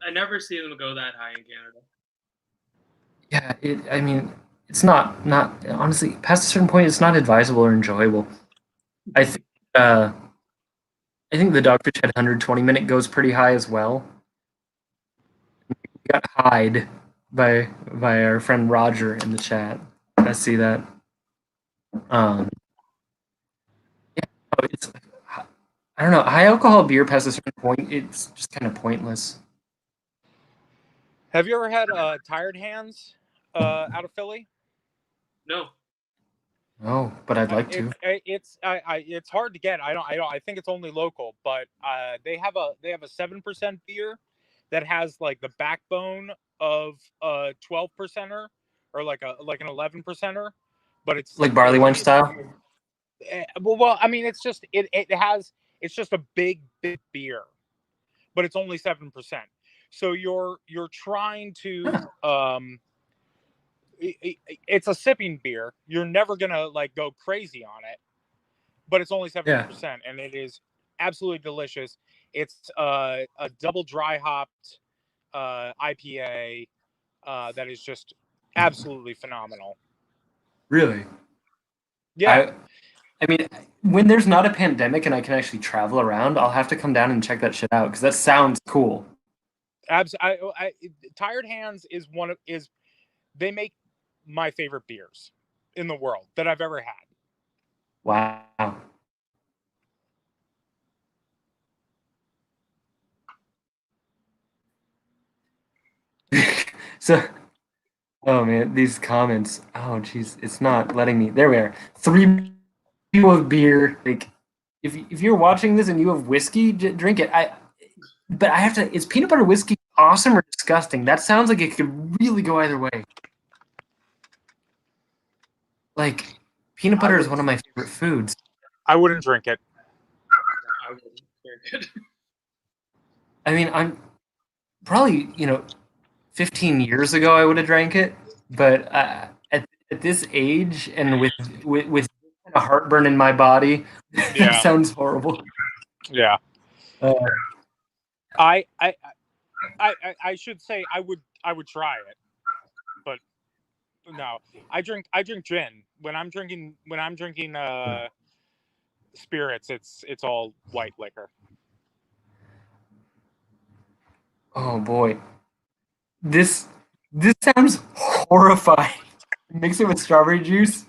S4: I never see them go that high in Canada.
S1: Yeah, I mean, it's not honestly past a certain point, it's not advisable or enjoyable. I think uh, I think the Dogfish Head 120 minute goes pretty high as well. We got Hyde by our friend Roger in the chat. I see that. Yeah, it's I don't know. High alcohol beer past a certain point, it's just kind of pointless.
S3: Have you ever had Tired Hands out of Philly?
S4: No.
S1: No, but I'd like to.
S3: It's hard to get. I think it's only local, but they have a 7% beer that has like the backbone of a 12%er or like an 11%er, but it's
S1: Like barley wine style?
S3: well, I mean, it's just it's just a big beer, but it's only 7%. So you're trying to it's a sipping beer. You're never gonna like go crazy on it, but it's only 7%, and it is absolutely delicious. It's a double dry hopped IPA that is just absolutely phenomenal.
S1: Really?
S3: Yeah.
S1: I mean, when there's not a pandemic and I can actually travel around, I'll have to come down and check that shit out because that sounds cool.
S3: Tired Hands is they make my favorite beers in the world that I've ever had.
S1: Wow. So, oh man, these comments. Oh jeez, it's not letting me. There we are. 3 people of beer. Like, if you're watching this and you have whiskey, drink it. But I have to. Is peanut butter whiskey awesome or disgusting? That sounds like it could really go either way. Like, peanut butter is one of my favorite foods.
S3: I wouldn't drink it.
S4: I wouldn't drink it.
S1: I mean, I'm probably 15 years ago I would have drank it, but at this age and with kind of heartburn in my body, that sounds horrible.
S3: Yeah. I should say I would try it, but no. I drink gin when I'm drinking spirits. It's all white liquor.
S1: Oh boy, this sounds horrifying. Mix it with strawberry juice.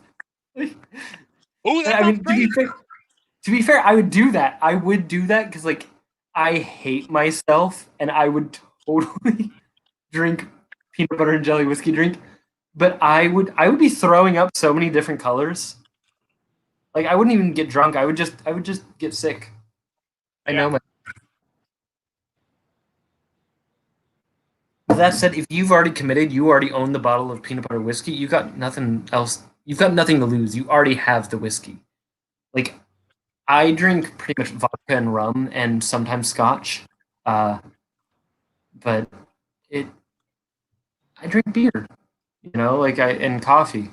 S3: Oh, that sounds great.
S1: To be fair, I would do that. I would do that because like I hate myself, and I would totally drink peanut butter and jelly whiskey drink. But I would be throwing up so many different colors. Like I wouldn't even get drunk. I would just get sick. I know. That said, if you've already committed, you already own the bottle of peanut butter whiskey. You got nothing else. You've got nothing to lose. You already have the whiskey. Like I drink pretty much vodka and rum and sometimes scotch, but I drink beer. And coffee.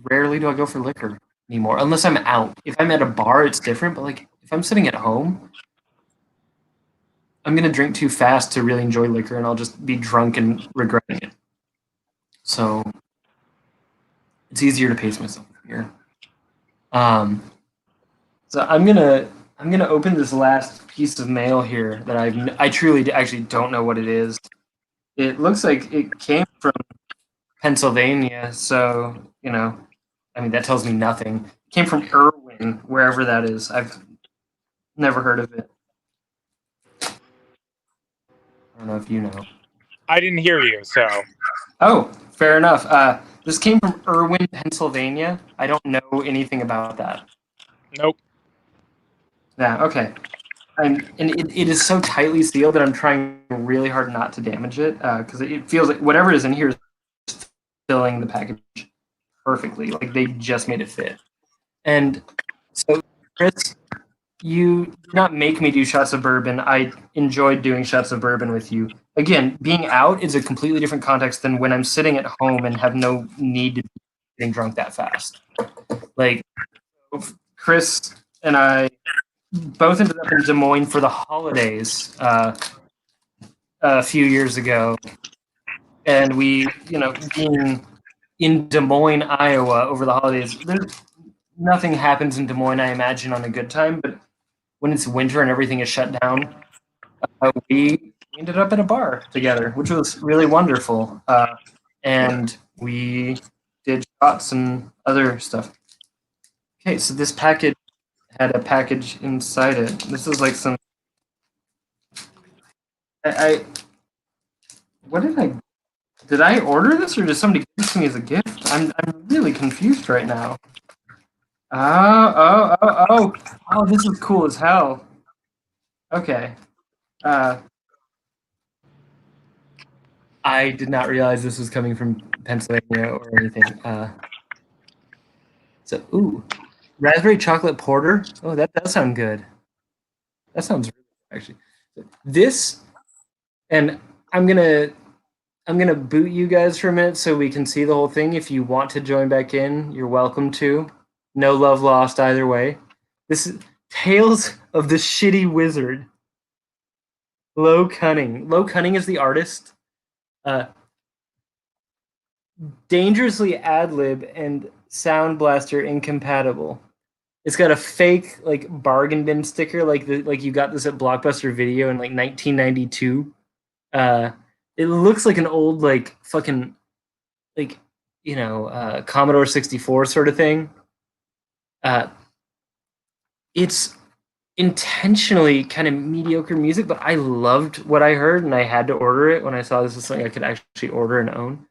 S1: Rarely do I go for liquor anymore, unless I'm out. If I'm at a bar, it's different. But like if I'm sitting at home, I'm gonna drink too fast to really enjoy liquor, and I'll just be drunk and regretting it. So it's easier to pace myself here. So I'm gonna open this last piece of mail here that I truly actually don't know what it is. It looks like it came from Pennsylvania, so I mean that tells me nothing. It came from Irwin, wherever that is. I've never heard of it. I don't know if you know.
S3: I didn't hear you, so.
S1: Oh, fair enough. This came from Irwin, Pennsylvania. I don't know anything about that.
S3: Nope.
S1: Yeah, okay. And it is so tightly sealed that I'm trying really hard not to damage it because it feels like whatever is in here is filling the package perfectly. Like they just made it fit. And so Chris, you did not make me do shots of bourbon. I enjoyed doing shots of bourbon with you. Again, being out is a completely different context than when I'm sitting at home and have no need to be getting drunk that fast. Like, Chris and I both ended up in Des Moines for the holidays a few years ago. And we, being in Des Moines, Iowa over the holidays, nothing happens in Des Moines, I imagine, on a good time. But when it's winter and everything is shut down, we ended up in a bar together, which was really wonderful. And we did shots and other stuff. Okay, so this package had a package inside it. This is like some. What did I order this or did somebody give this to me as a gift? I'm really confused right now. Oh, this is cool as hell. Okay. I did not realize this was coming from Pennsylvania or anything. Ooh, raspberry chocolate porter. Oh, that does sound good. That sounds really good, actually. This, and I'm gonna boot you guys for a minute so we can see the whole thing. If you want to join back in, you're welcome to. No love lost either way. This is Tales of the Shitty Wizard. Low Cunning. Low Cunning is the artist. Dangerously ad-lib and Sound Blaster incompatible. It's got a fake like bargain bin sticker, like you got this at Blockbuster Video in like 1992. It looks like an old like fucking like Commodore 64 sort of thing. It's intentionally kind of mediocre music, but I loved what I heard and I had to order it when I saw this was something I could actually order and own.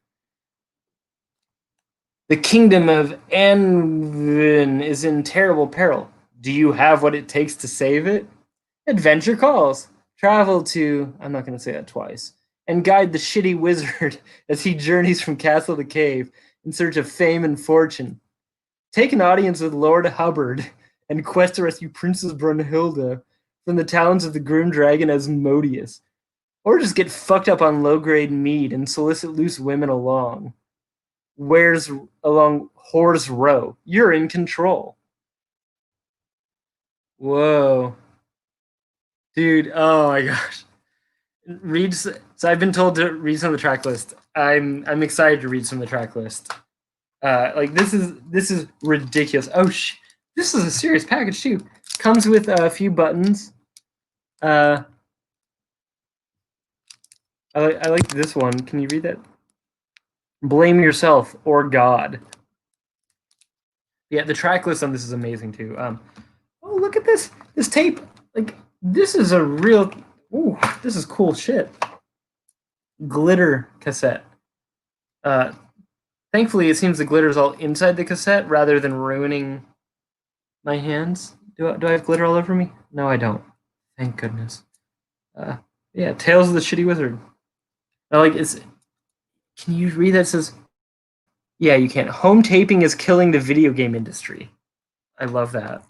S1: The kingdom of Anvin is in terrible peril. Do you have what it takes to save it? Adventure calls. Travel to, I'm not going to say that twice, and guide the shitty wizard as he journeys from castle to cave in search of fame and fortune. Take an audience with Lord Hubbard and quest to rescue Princess Brunhilde from the talons of the grim dragon Asmodeus. Or just get fucked up on low-grade mead and solicit loose women along. Along Whore's Row. You're in control. Whoa. Dude, oh my gosh. So I've been told to read some of the track list. I'm excited to read some of the track list. Like this is ridiculous. Oh this is a serious package too. Comes with a few buttons. I like this one. Can you read that? Blame yourself or God. Yeah, the track list on this is amazing too. Oh, look at this tape. Like this is a real. Ooh, this is cool shit. Glitter cassette. Thankfully, it seems the glitter is all inside the cassette rather than ruining my hands. Do I have glitter all over me? No, I don't. Thank goodness. Yeah, Tales of the Shitty Wizard. Can you read that? It says, yeah, you can. Home taping is killing the video game industry. I love that.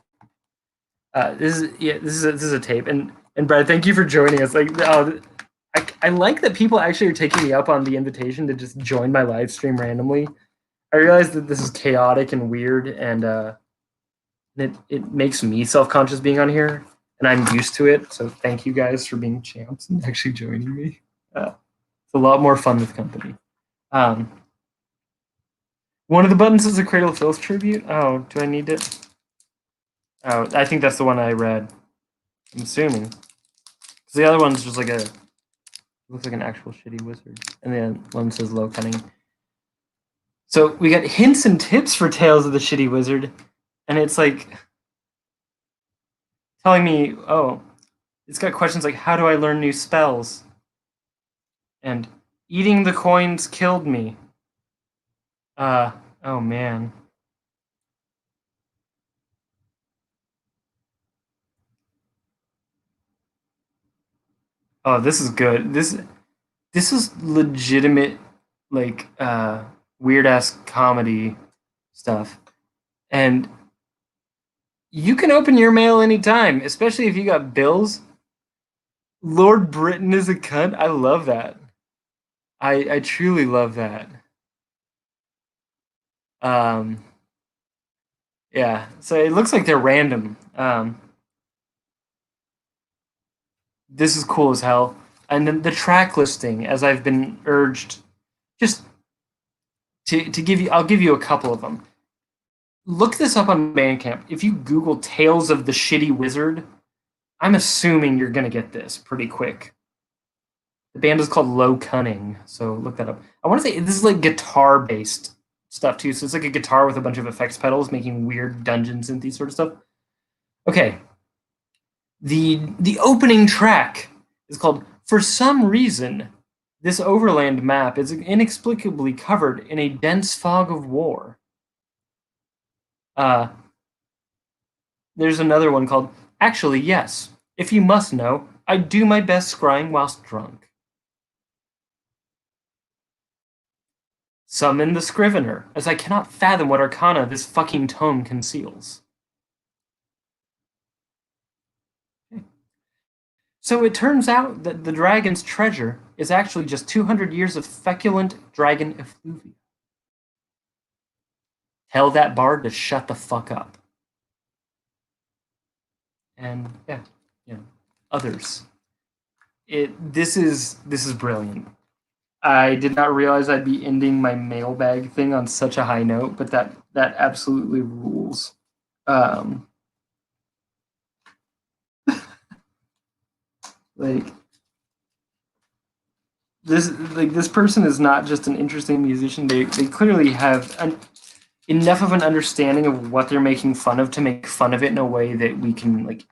S1: This is a tape, and Brad, thank you for joining us. Like, I like that people actually are taking me up on the invitation to just join my live stream randomly. I realize that this is chaotic and weird, and it makes me self-conscious being on here, and I'm used to it. So thank you guys for being champs and actually joining me. It's a lot more fun with company. One of the buttons is a Cradle of Filth tribute. Oh, do I need it? Oh, I think that's the one I read. I'm assuming. Because the other one's just like looks like an actual shitty wizard. And the one says Low Cunning. So we got hints and tips for Tales of the Shitty Wizard. And it's like telling me, oh, it's got questions like, how do I learn new spells? And eating the coins killed me. Oh man. Oh, this is good. This is legitimate, like, weird ass comedy stuff. And You can open your mail anytime, especially if you got bills. Lord Britain is a cunt. I love that. I truly love that. Um, yeah. So it looks like they're random. This is cool as hell. And then the track listing, as I've been urged, just to give you, I'll give you a couple of them. Look this up on Bandcamp. If you Google Tales of the Shitty Wizard, I'm assuming you're gonna get this pretty quick. The band is called Low Cunning, so look that up. I want to say this is like guitar based stuff too, so it's like a guitar with a bunch of effects pedals making weird dungeon synthy sort of stuff. Okay, the opening track is called "For Some Reason." This overland map is inexplicably covered in a dense fog of war. There's another one called "Actually, Yes. If you must know, I do my best scrying whilst drunk." Summon the Scrivener, as I cannot fathom what arcana this fucking tome conceals. So it turns out that the dragon's treasure is actually just 200 years of feculent dragon effluvia. Tell that bard to shut the fuck up. And yeah, others. This is brilliant. I did not realize I'd be ending my mailbag thing on such a high note, but that absolutely rules. Like this person is not just an interesting musician. They clearly have enough of an understanding of what they're making fun of to make fun of it in a way that we can like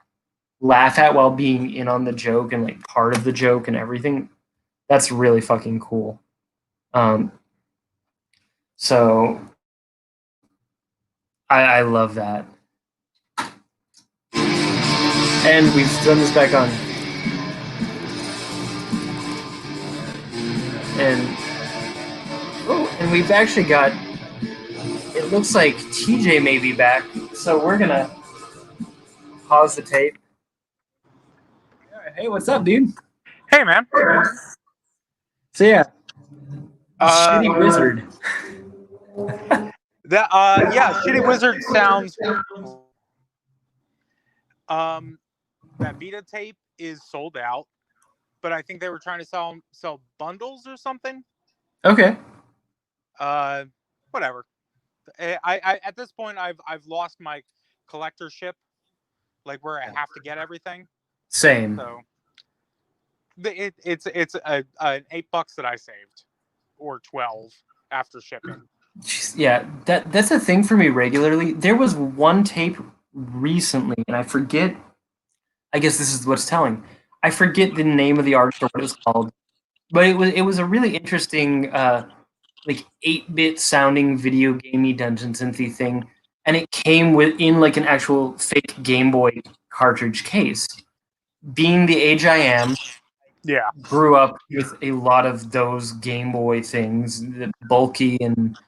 S1: laugh at while being in on the joke and like part of the joke and everything. That's really fucking cool. So I love that. And we've done this back on. And we've actually got, it looks like TJ may be back, so we're gonna pause the tape. Hey, what's up, dude?
S3: Hey, man.
S1: So yeah, Shitty Wizard.
S3: Yeah, Shitty Wizard sounds. That Vita tape is sold out, but I think they were trying to sell bundles or something.
S1: Okay.
S3: Whatever. I at this point I've lost my collectorship, like where I have to get everything.
S1: Same.
S3: So it's an $8 that I saved, or 12 after shipping.
S1: Yeah, that's a thing for me regularly. There was one tape recently, and I forget. I guess this is what's telling. I forget the name of the artist or what it was called, but it was a really interesting, like 8-bit sounding video gamey dungeon synthy thing, and it came within like an actual fake Game Boy cartridge case. Being the age I am,
S3: Yeah,
S1: grew up with a lot of those Game Boy things, the bulky and,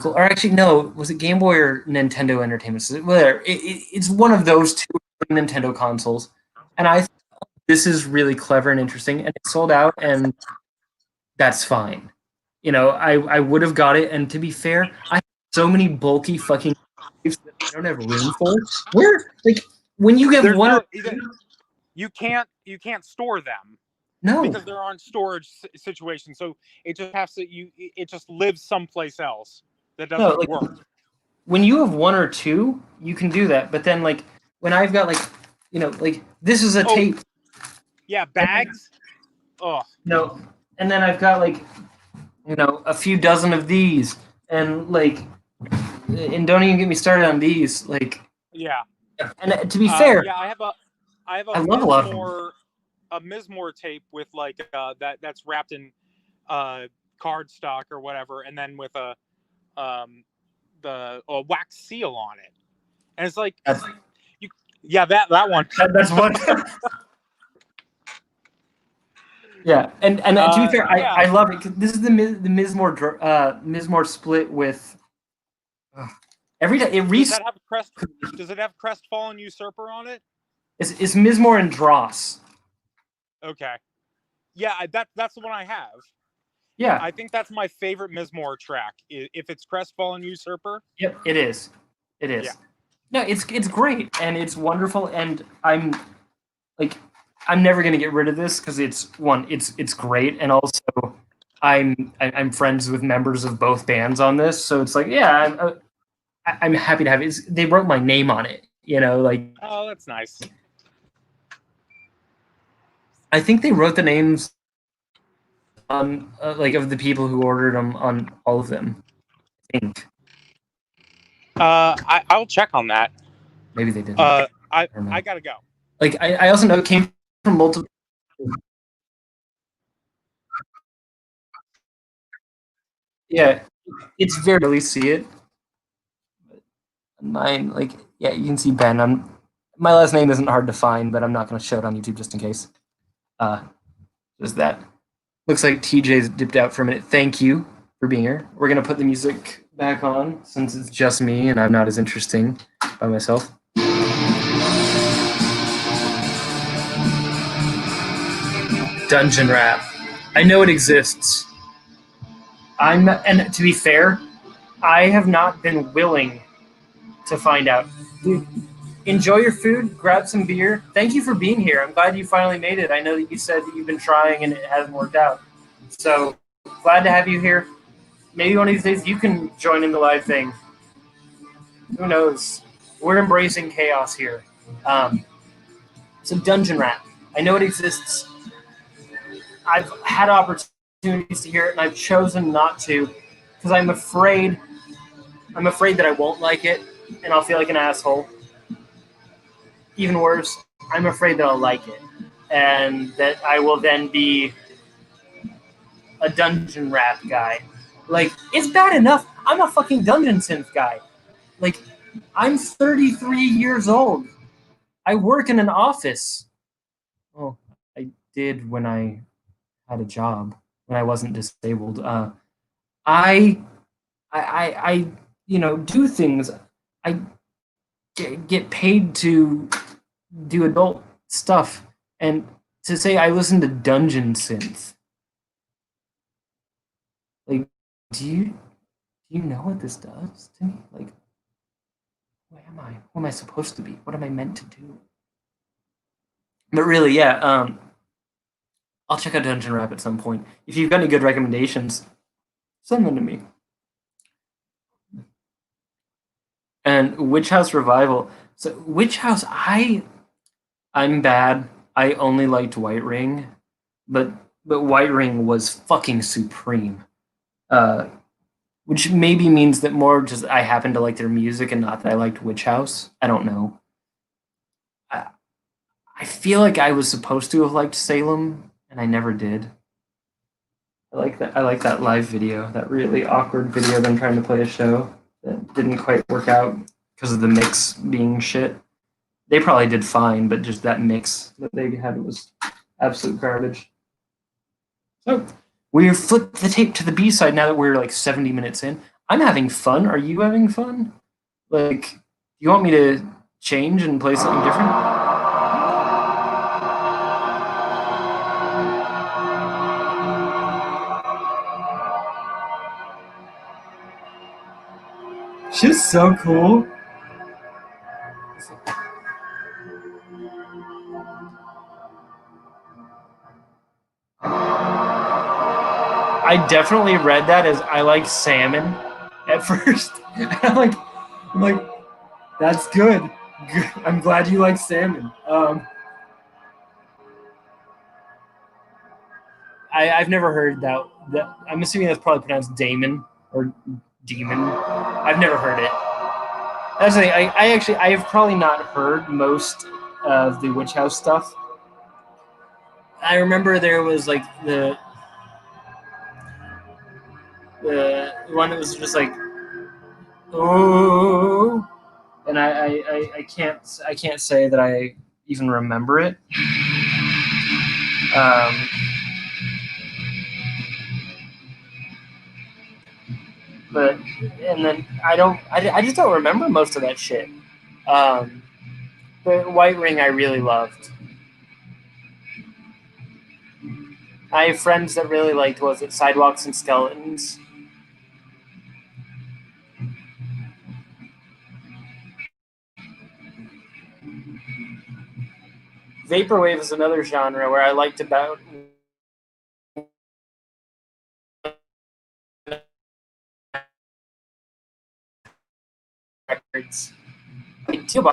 S1: or actually no, was it Game Boy or Nintendo Entertainment System? Whatever. It's one of those two Nintendo consoles, and I thought this is really clever and interesting, and it sold out, and that's fine. I would have got it, and to be fair, I have so many bulky fucking tapes that I don't have room for. Where, like, when you get one,
S3: you can't store them.
S1: No,
S3: because there aren't storage situations. So it just has to it just lives someplace else that doesn't work.
S1: When you have one or two, you can do that. But then, like, when I've got like, like this is a tape.
S3: Yeah, bags. Oh
S1: no, and then I've got like, a few dozen of these, and like, and don't even get me started on these. Like,
S3: yeah.
S1: And to be fair,
S3: yeah, I have
S1: I love a lot of them.
S3: A Mizmor tape with like that's wrapped in cardstock or whatever, and then with a wax seal on it, and it's like that one.
S1: That's one. Yeah, and to be fair, I love it. This is the Mizmor split with. Every time it
S3: Does that have crest? Does it have Crestfallen Usurper on it?
S1: It's Mizmor and Dross.
S3: Okay. Yeah, that's the one I have.
S1: Yeah.
S3: I think that's my favorite Mizmor track. If it's Crestfallen Usurper.
S1: Yep, it is. It is.
S3: Yeah.
S1: No, it's great and it's wonderful, and I'm never gonna get rid of this because it's great, and also I'm friends with members of both bands on this, so it's like, yeah, I'm happy to have it. They wrote my name on it, like.
S3: Oh, that's nice.
S1: I think they wrote the names on of the people who ordered them on all of them. I think
S3: I'll check on that.
S1: maybe they didn't.
S3: I gotta go.
S1: Like I also know it came from multiple. Yeah, it's very rarely see it. Mine, yeah, you can see Ben. My last name isn't hard to find, but I'm not going to show it on YouTube just in case. Just that. Looks like TJ's dipped out for a minute. Thank you for being here. We're going to put the music back on since it's just me and I'm not as interesting by myself. Dungeon rap. I know it exists. And to be fair, I have not been willing to find out. Dude, enjoy your food, grab some beer. Thank you for being here. I'm glad you finally made it. I know that you said that you've been trying and it hasn't worked out. So glad to have you here. Maybe one of these days you can join in the live thing. Who knows? We're embracing chaos here. So dungeon rap. I know it exists. I've had opportunities to hear it, and I've chosen not to because I'm afraid that I won't like it, and I'll feel like an asshole. Even worse, I'm afraid that I'll like it, and that I will then be a dungeon rap guy. Like, it's bad enough. I'm a fucking dungeon synth guy. Like, I'm 33 years old. I work in an office. Well, I did when I had a job, when I wasn't disabled. I do things. I get paid to do adult stuff, and to say I listen to dungeon synth. Like, do you know what this does to me? Like, who am I? Who am I supposed to be? What am I meant to do? But really, yeah, I'll check out Dungeon Rap at some point. If you've got any good recommendations, send them to me. And Witch House Revival. So Witch House, I'm bad. I only liked White Ring, but White Ring was fucking supreme. Which maybe means that more just I happen to like their music and not that I liked Witch House. I don't know. I feel like I was supposed to have liked Salem, and I never did. I like that live video, that really awkward video of them trying to play a show that didn't quite work out because of the mix being shit. They probably did fine, but just that mix that they had was absolute garbage. So we flipped the tape to the B side now that we're like 70 minutes in. I'm having fun. Are you having fun? Like, you want me to change and play something different? She's so cool. I definitely read that as I like salmon at first. I'm like, that's good. I'm glad you like salmon. I've never heard that. I'm assuming that's probably pronounced Damon or Demon. I've never heard it. Actually, I have probably not heard most of the Witch House stuff. I remember there was like the one that was just like, oh, and I can't say that I even remember it. But and then I just don't remember most of that shit. The White Ring I really loved. I have friends that really liked, was it Sidewalks and Skeletons? Vaporwave is another genre where I liked about records. Did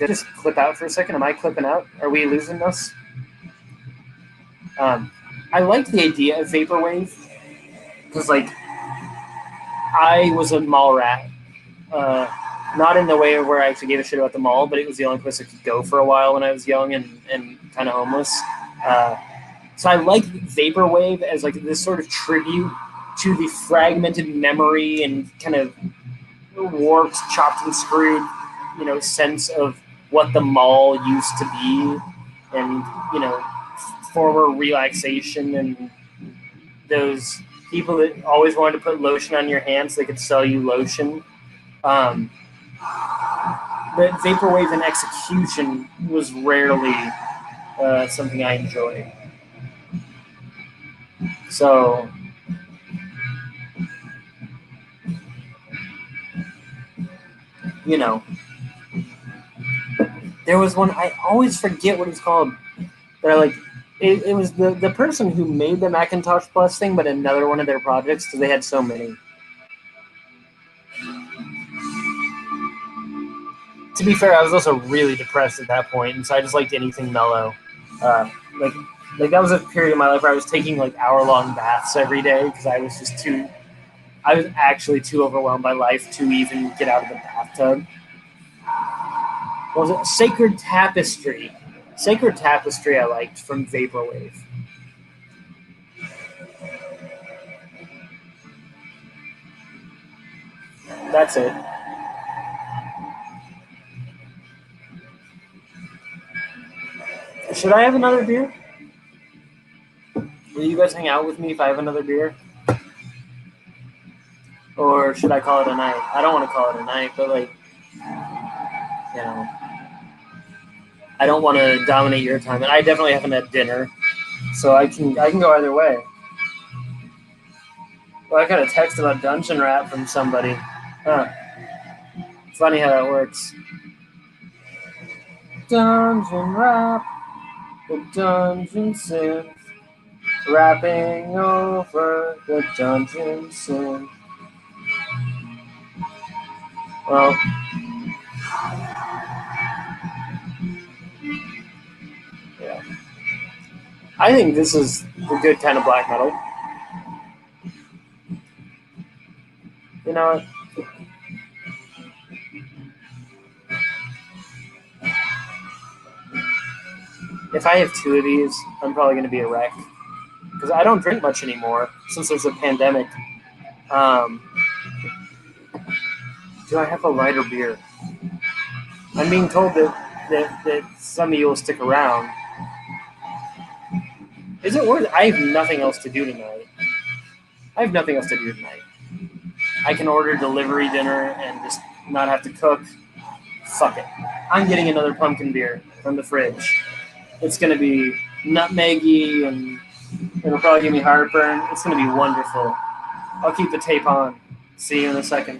S1: I just clip out for a second? Am I clipping out? Are we losing us? I liked the idea of Vaporwave because, like, I was a mall rat. Not in the way where I actually gave a shit about the mall, but it was the only place I could go for a while when I was young and kind of homeless. So I like Vaporwave as like this sort of tribute to the fragmented memory and kind of warped, chopped and screwed, sense of what the mall used to be, and former relaxation and those people that always wanted to put lotion on your hands so they could sell you lotion. But Vaporwave in execution was rarely something I enjoyed. So, there was one, I always forget what it's called, but I like, it was the person who made the Macintosh Plus thing, but another one of their projects, because they had so many. To be fair, I was also really depressed at that point, and so I just liked anything mellow. Like that was a period of my life where I was taking like hour-long baths every day because I was actually too overwhelmed by life to even get out of the bathtub. What was it? Sacred Tapestry. Sacred Tapestry I liked from Vaporwave. That's it. Should I have another beer? Will you guys hang out with me if I have another beer? Or should I call it a night? I don't want to call it a night, but like, I don't want to dominate your time. And I definitely haven't had dinner, so I can go either way. Well, I got a text about Dungeon Rap from somebody. Huh. Funny how that works. Dungeon Rap, the Dungeon Synth, rapping over the Dungeon Synth. Well, yeah. I think this is the good kind of black metal. You know what? If I have two of these, I'm probably going to be a wreck. Because I don't drink much anymore since there's a pandemic. Do I have a lighter beer? I'm being told that some of you will stick around. Is it worth it? I have nothing else to do tonight. I can order delivery dinner and just not have to cook. Fuck it. I'm getting another pumpkin beer from the fridge. It's going to be nutmeggy and it'll probably give me heartburn. It's going to be wonderful. I'll keep the tape on. See you in a second.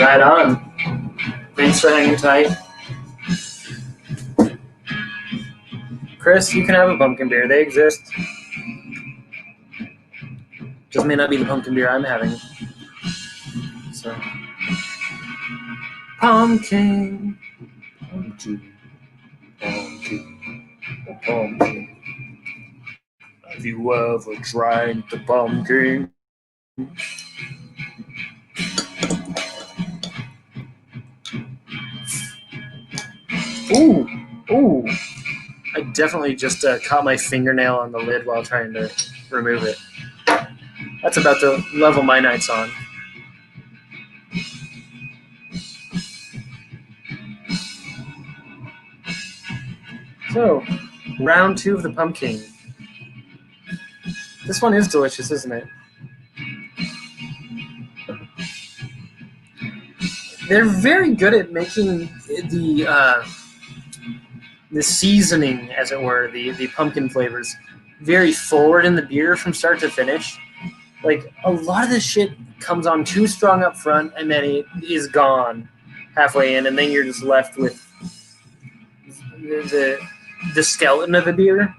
S1: Right on. Thanks for hanging tight. Chris, you can have a pumpkin beer. They exist. Just may not be the pumpkin beer I'm having. So, pumpkin, pumpkin, pumpkin, pumpkin. Have you ever tried the pumpkin? Ooh, ooh. I definitely just caught my fingernail on the lid while trying to remove it. That's about the level my night's on. So, round 2 of the pumpkin. This one is delicious, isn't it? They're very good at making the seasoning, as it were, the pumpkin flavors, very forward in the beer from start to finish. Like, a lot of this shit comes on too strong up front, and then it is gone halfway in, and then you're just left with the skeleton of the beer.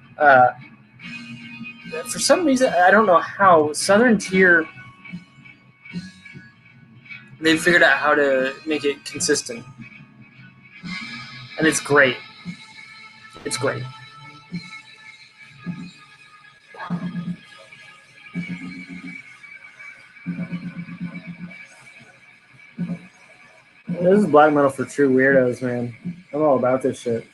S1: For some reason, I don't know how, Southern Tier, they figured out how to make it consistent. And it's great. It's great. This is black metal for true weirdos, man. I'm all about this shit.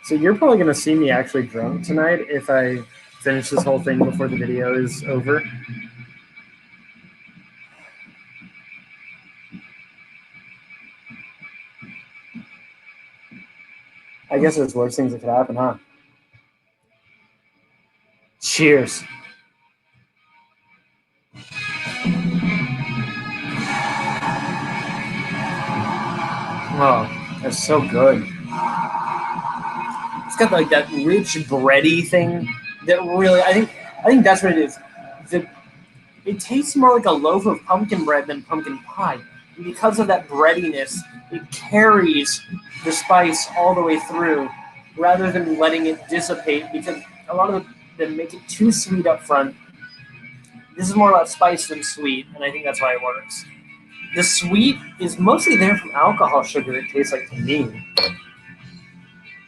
S1: So you're probably going to see me actually drunk tonight if I finish this whole thing before the video is over. I guess there's worse things that could happen, huh? Cheers. Oh, that's so good. It's got like that rich bready thing that really, I think that's what it is. It tastes more like a loaf of pumpkin bread than pumpkin pie. And because of that breadiness, it carries the spice all the way through rather than letting it dissipate, because a lot of them make it too sweet up front. This is more about spice than sweet, and I think that's why it works. The sweet is mostly there from alcohol sugar, it tastes like to me.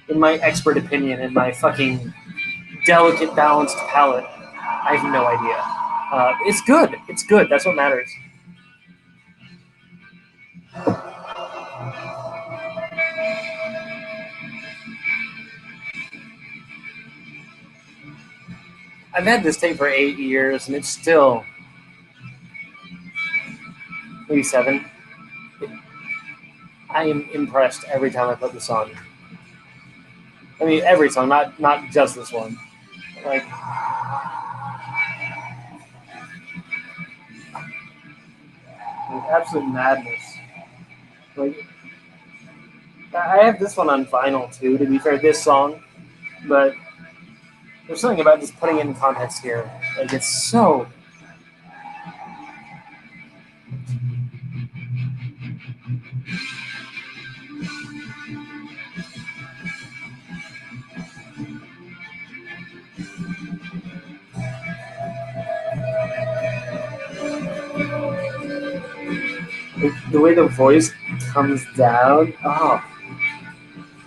S1: In my expert opinion, in my fucking delicate, balanced palate, I have no idea. It's good. It's good. That's what matters. I've had this tape for 8 years, and it's still maybe 7. I am impressed every time I put this on. I mean, every song, not just this one. Like, absolute madness. Like, I have this one on vinyl too. To be fair, this song, but there's something about just putting it in context here. Like, it's so. The way the voice comes down, oh,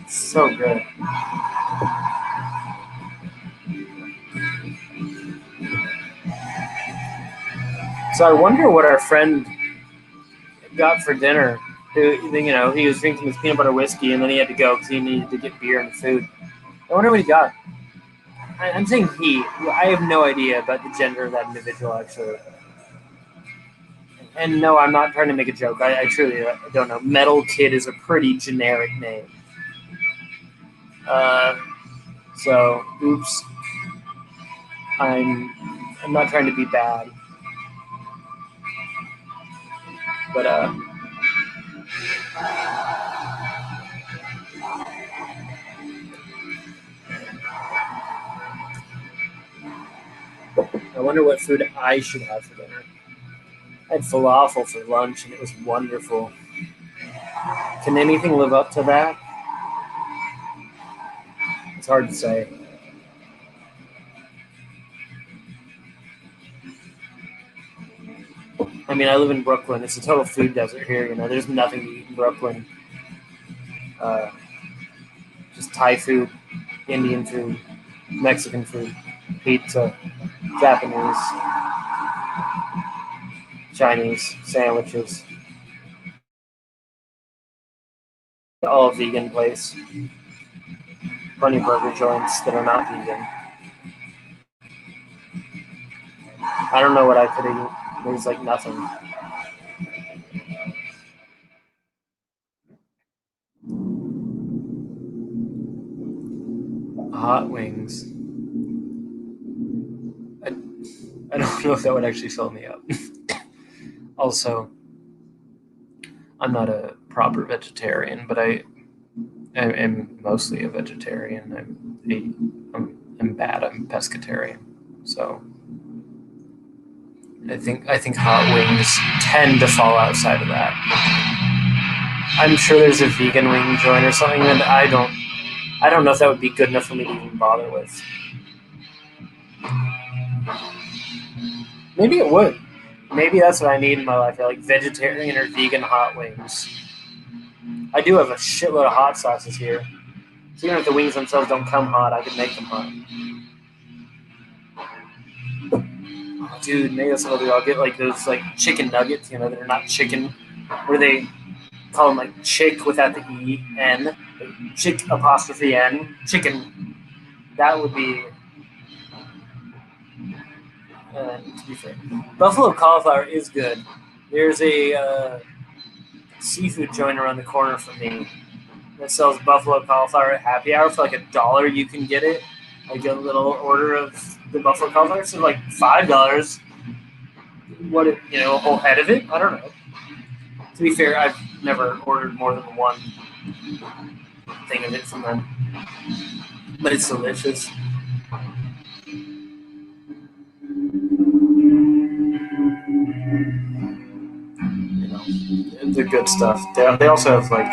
S1: it's so good. So I wonder what our friend got for dinner. He was drinking his peanut butter whiskey, and then he had to go because he needed to get beer and food. I wonder what he got. I'm saying he. I have no idea about the gender of that individual, actually. And no, I'm not trying to make a joke. I truly don't know. Metal Kid is a pretty generic name. So, oops. I'm not trying to be bad. But, I wonder what food I should have for dinner. I had falafel for lunch, and it was wonderful. Can anything live up to that? It's hard to say. I mean, I live in Brooklyn. It's a total food desert here. You know, there's nothing to eat in Brooklyn. Just Thai food, Indian food, Mexican food, pizza, Japanese, Chinese, sandwiches. All vegan place. Plenty of burger joints that are not vegan. I don't know what I could eat. There's like nothing. Hot wings. I don't know if that would actually fill me up. Also, I'm not a proper vegetarian, but I am mostly a vegetarian. I'm bad. I'm pescatarian. So I think hot wings tend to fall outside of that. I'm sure there's a vegan wing joint or something, and I don't know if that would be good enough for me to even bother with. Maybe it would. Maybe that's what I need in my life, like vegetarian or vegan hot wings. I do have a shitload of hot sauces here. So even if the wings themselves don't come hot, I can make them hot. Oh, dude, maybe that's what I'll do. I'll get like those like chicken nuggets, you know, that are not chicken, where they call them like chick without the E-N, like chick apostrophe N, chicken. That would be, to be fair. Buffalo cauliflower is good. There's a seafood joint around the corner from me that sells buffalo cauliflower at happy hour for like $1. You can get it, like a little order of the buffalo cauliflower. So like $5. What a whole head of it. I don't know. To be fair, I've never ordered more than one thing of it from them, but it's delicious. The good stuff. They also have like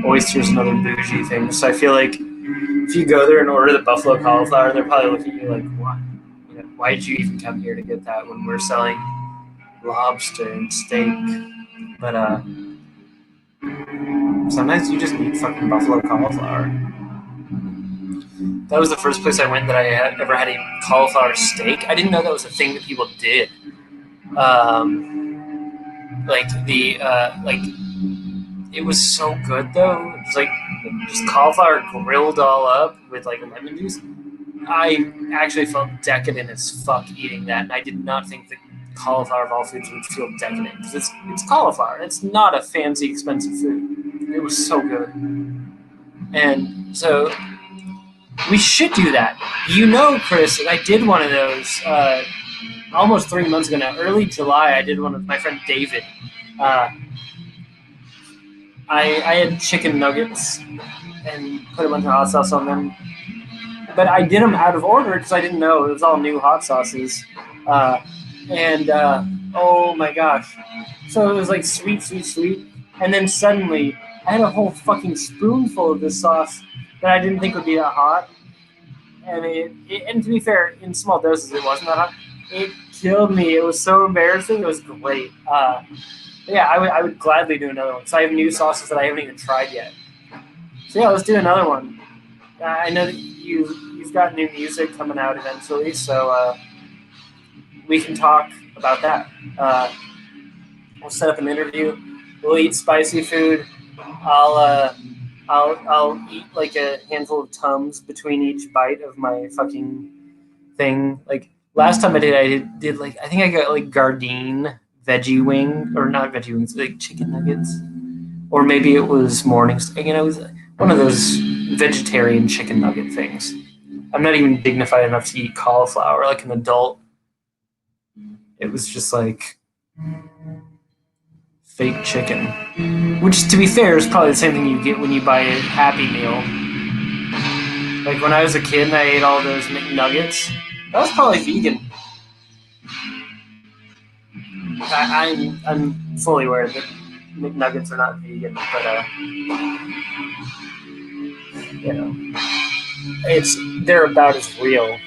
S1: oysters and other bougie things. So I feel like if you go there and order the buffalo cauliflower, they're probably looking at you like, "Why? Why did you even come here to get that when we're selling lobster and steak?" But sometimes you just need fucking buffalo cauliflower. That was the first place I went that I had ever had a cauliflower steak. I didn't know that was a thing that people did. It was so good though. It was like just cauliflower grilled all up with like lemon juice. I actually felt decadent as fuck eating that, and I did not think that cauliflower of all foods would feel decadent because it's cauliflower. It's not a fancy, expensive food. It was so good, and so we should do that. You know, Chris, I did one of those almost 3 months ago now. Early July, I did one with my friend David. I had chicken nuggets and put a bunch of hot sauce on them. But I did them out of order because I didn't know. It was all new hot sauces. Oh my gosh. So it was like sweet, sweet, sweet. And then suddenly I had a whole fucking spoonful of this sauce that I didn't think would be that hot. And and to be fair, in small doses, it wasn't that hot. It killed me. It was so embarrassing. It was great. Yeah, I would gladly do another one. So I have new sauces that I haven't even tried yet. So yeah, let's do another one. I know that you've got new music coming out eventually, so we can talk about that. We'll set up an interview. We'll eat spicy food. I'll eat like a handful of Tums between each bite of my fucking thing. Like last time I did like I think I got like Gardein veggie wing, or not veggie wings, like chicken nuggets, or maybe it was mornings. It was one of those vegetarian chicken nugget things. I'm not even dignified enough to eat cauliflower like an adult. It was just like fake chicken, which, to be fair, is probably the same thing you get when you buy a Happy Meal. Like when I was a kid and I ate all those McNuggets, That was probably vegan. I'm fully aware that McNuggets are not vegan, but you know, they're about as real.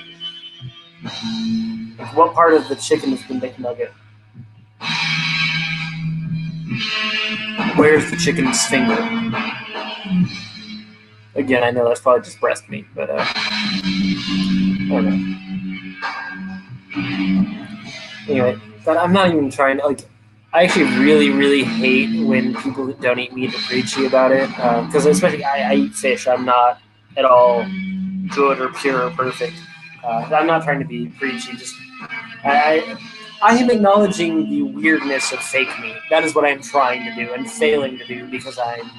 S1: Like, what part of the chicken is the McNugget? Where's the chicken's finger? Again, I know that's probably just breast meat, but I don't know. Anyway, but I'm not even trying to, like, I actually really, really hate when people that don't eat meat are preachy about it. Because especially I eat fish. I'm not at all good or pure or perfect. I'm not trying to be preachy. Just I am acknowledging the weirdness of fake meat. That is what I'm trying to do and failing to do because I'm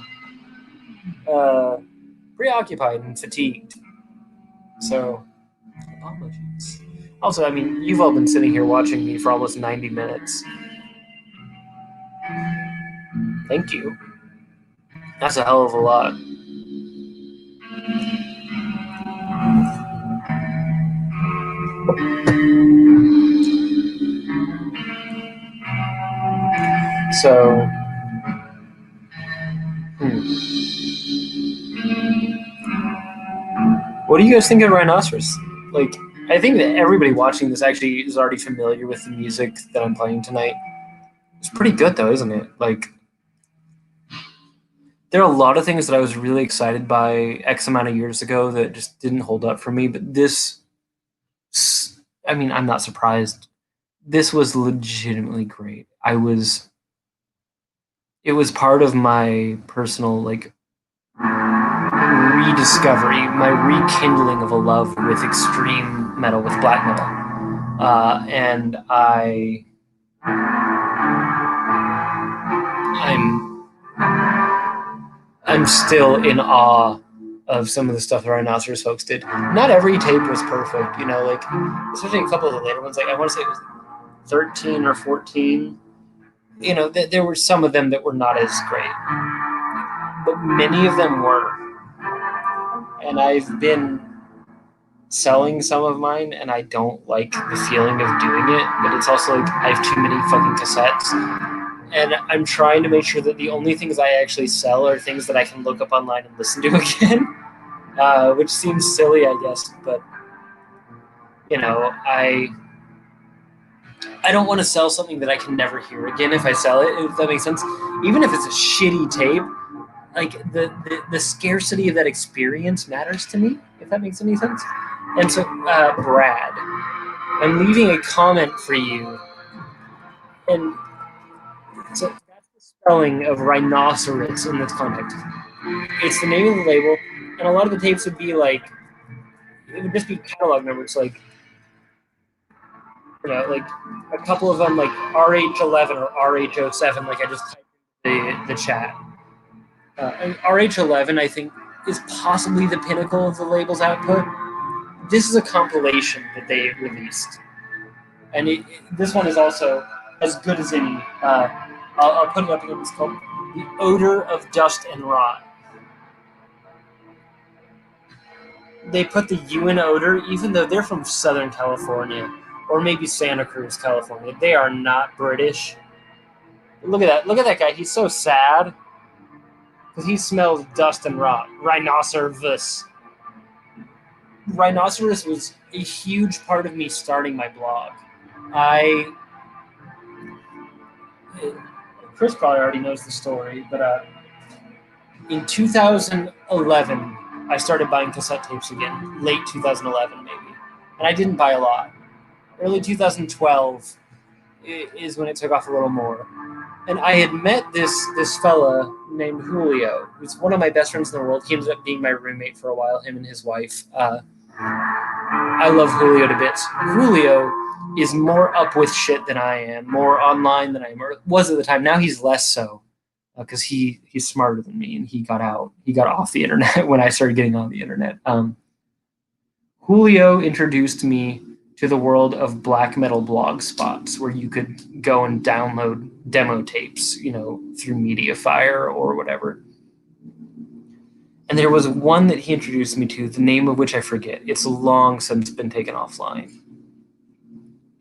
S1: preoccupied and fatigued. So, apologies. Also, I mean, you've all been sitting here watching me for almost 90 minutes. Thank you. That's a hell of a lot. So, what do you guys think of Rhinoceros? Like, I think that everybody watching this actually is already familiar with the music that I'm playing tonight. It's pretty good, though, isn't it? Like, there are a lot of things that I was really excited by X amount of years ago that just didn't hold up for me. But this, I mean, I'm not surprised. This was legitimately great. It was part of my personal, like, rediscovery, my rekindling of a love with extreme metal, with black metal. And I'm still in awe of some of the stuff the Rhinoceros folks did. Not every tape was perfect, you know, like, especially a couple of the later ones. Like, I want to say it was 13 or 14. You know, there were some of them that were not as great, but many of them were. And I've been selling some of mine, and I don't like the feeling of doing it, but it's also like I have too many fucking cassettes. And I'm trying to make sure that the only things I actually sell are things that I can look up online and listen to again, which seems silly, I guess, but, you know, I don't want to sell something that I can never hear again if I sell it, if that makes sense. Even if it's a shitty tape, like, the scarcity of that experience matters to me, if that makes any sense. And so, Brad, I'm leaving a comment for you, and so that's the spelling of rhinoceros in this context. It's the name of the label, and a lot of the tapes would be like, it would just be catalog numbers, like, you know, like a couple of them like RH11 or RH07, like I just typed in the chat. And RH11, I think, is possibly the pinnacle of the label's output. This is a compilation that they released, and this one is also as good as any. I'll put it up again. It's called "The Odor of Dust and Rot." They put the U in odor, even though they're from Southern California, or maybe Santa Cruz, California. They are not British. Look at that! Look at that guy. He's so sad because he smells dust and rot. Rhinoceros. Rhinoceros was a huge part of me starting my blog. Chris probably already knows the story, but in 2011, I started buying cassette tapes again. Late 2011, maybe. And I didn't buy a lot. Early 2012 is when it took off a little more. And I had met this fella named Julio, who's one of my best friends in the world. He ended up being my roommate for a while, him and his wife. I love Julio to bits. Julio is more up with shit than I am, more online than I am, or was at the time. Now he's less so, because he's smarter than me, and he got off the internet when I started getting on the internet. Julio introduced me to the world of black metal blog spots where you could go and download demo tapes, you know, through Mediafire or whatever. And there was one that he introduced me to, the name of which I forget. It's long since been taken offline.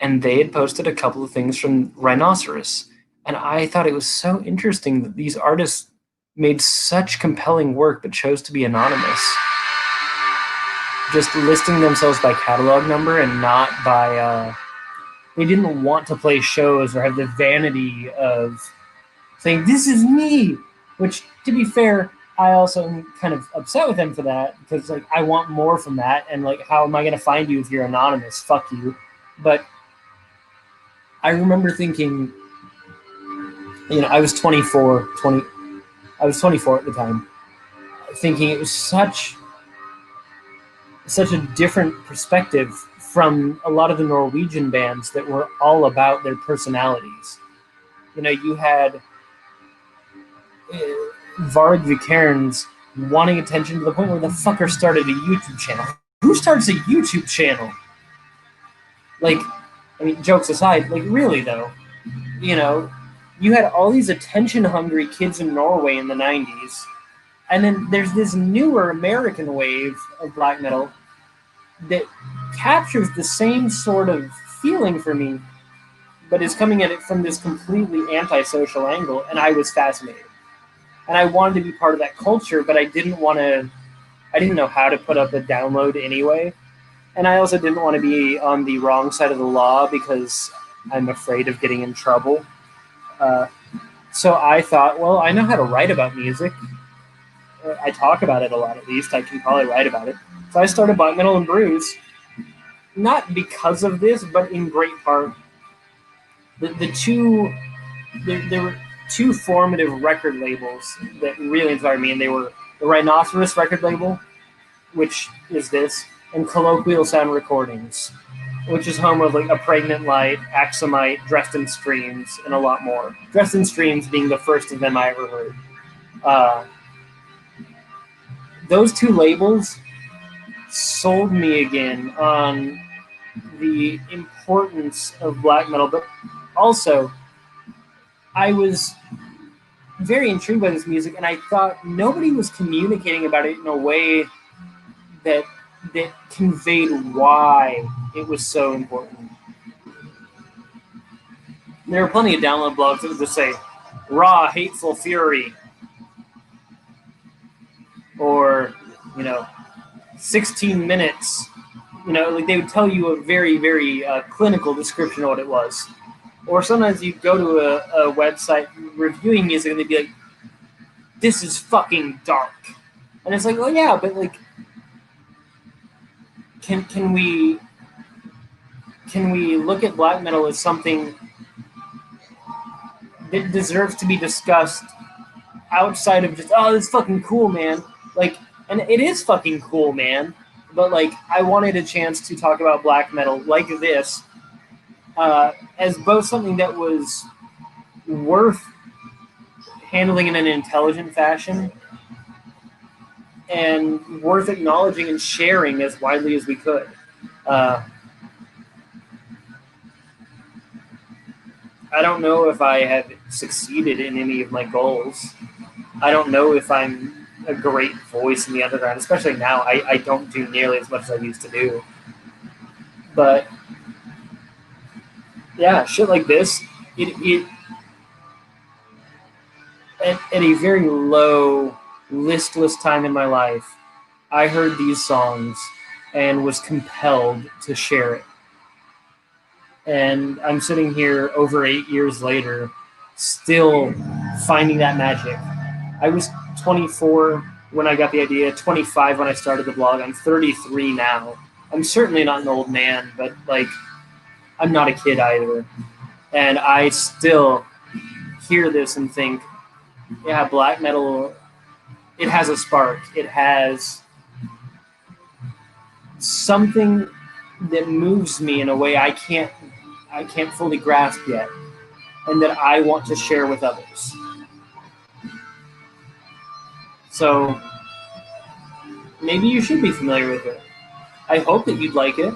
S1: and they had posted a couple of things from Rhinoceros. And I thought it was so interesting that these artists made such compelling work but chose to be anonymous. Just listing themselves by catalog number and not by... they didn't want to play shows or have the vanity of saying, this is me! Which, to be fair, I also am kind of upset with them for that, because like I want more from that, and like how am I going to find you if you're anonymous? Fuck you. But I remember thinking, I was 24 at the time, thinking it was such a different perspective from a lot of the Norwegian bands that were all about their personalities. You had Varg Vikernes wanting attention to the point where the fucker started a YouTube channel. Who starts a YouTube channel? Like, I mean, jokes aside, like really though, you had all these attention-hungry kids in Norway in the 90s, and then there's this newer American wave of black metal that captures the same sort of feeling for me, but is coming at it from this completely antisocial angle, and I was fascinated. And I wanted to be part of that culture, but I didn't know how to put up a download anyway. And I also didn't want to be on the wrong side of the law because I'm afraid of getting in trouble. So I thought, well, I know how to write about music. I talk about it a lot, at least. I can probably write about it. So I started Black Metal and Brews, not because of this, but in great part. There were two formative record labels that really inspired me, and they were the Rhinoceros record label, which is this, and Colloquial Sound Recordings, which is home of like A Pregnant Light, Axomite, Dressed in Streams, and a lot more. Dressed in Streams being the first of them I ever heard. Those two labels sold me again on the importance of black metal, but also I was very intrigued by this music, and I thought nobody was communicating about it in a way that conveyed why it was so important. There were plenty of download blogs that would just say, raw, hateful fury, or, 16 minutes. Like they would tell you a very, very clinical description of what it was. Or sometimes you go to a website reviewing music and they'd be like, this is fucking dark. And it's like, well, yeah, but like, can we look at black metal as something that deserves to be discussed outside of just, oh, it's fucking cool, man. Like, and it is fucking cool, man. But like, I wanted a chance to talk about black metal like this, as both something that was worth handling in an intelligent fashion and worth acknowledging and sharing as widely as we could. I don't know if I have succeeded in any of my goals. I don't know if I'm a great voice in the underground, especially now. I don't do nearly as much as I used to do. But yeah, shit like this, it at a very low, listless time in my life, I heard these songs and was compelled to share it. And I'm sitting here over 8 years later, still finding that magic. I was 24 when I got the idea, 25 when I started the blog. I'm 33 now. I'm certainly not an old man, but like, I'm not a kid either. And I still hear this and think, yeah, black metal, it has a spark. It has something that moves me in a way I can't fully grasp yet, and that I want to share with others. So maybe you should be familiar with it. I hope that you'd like it.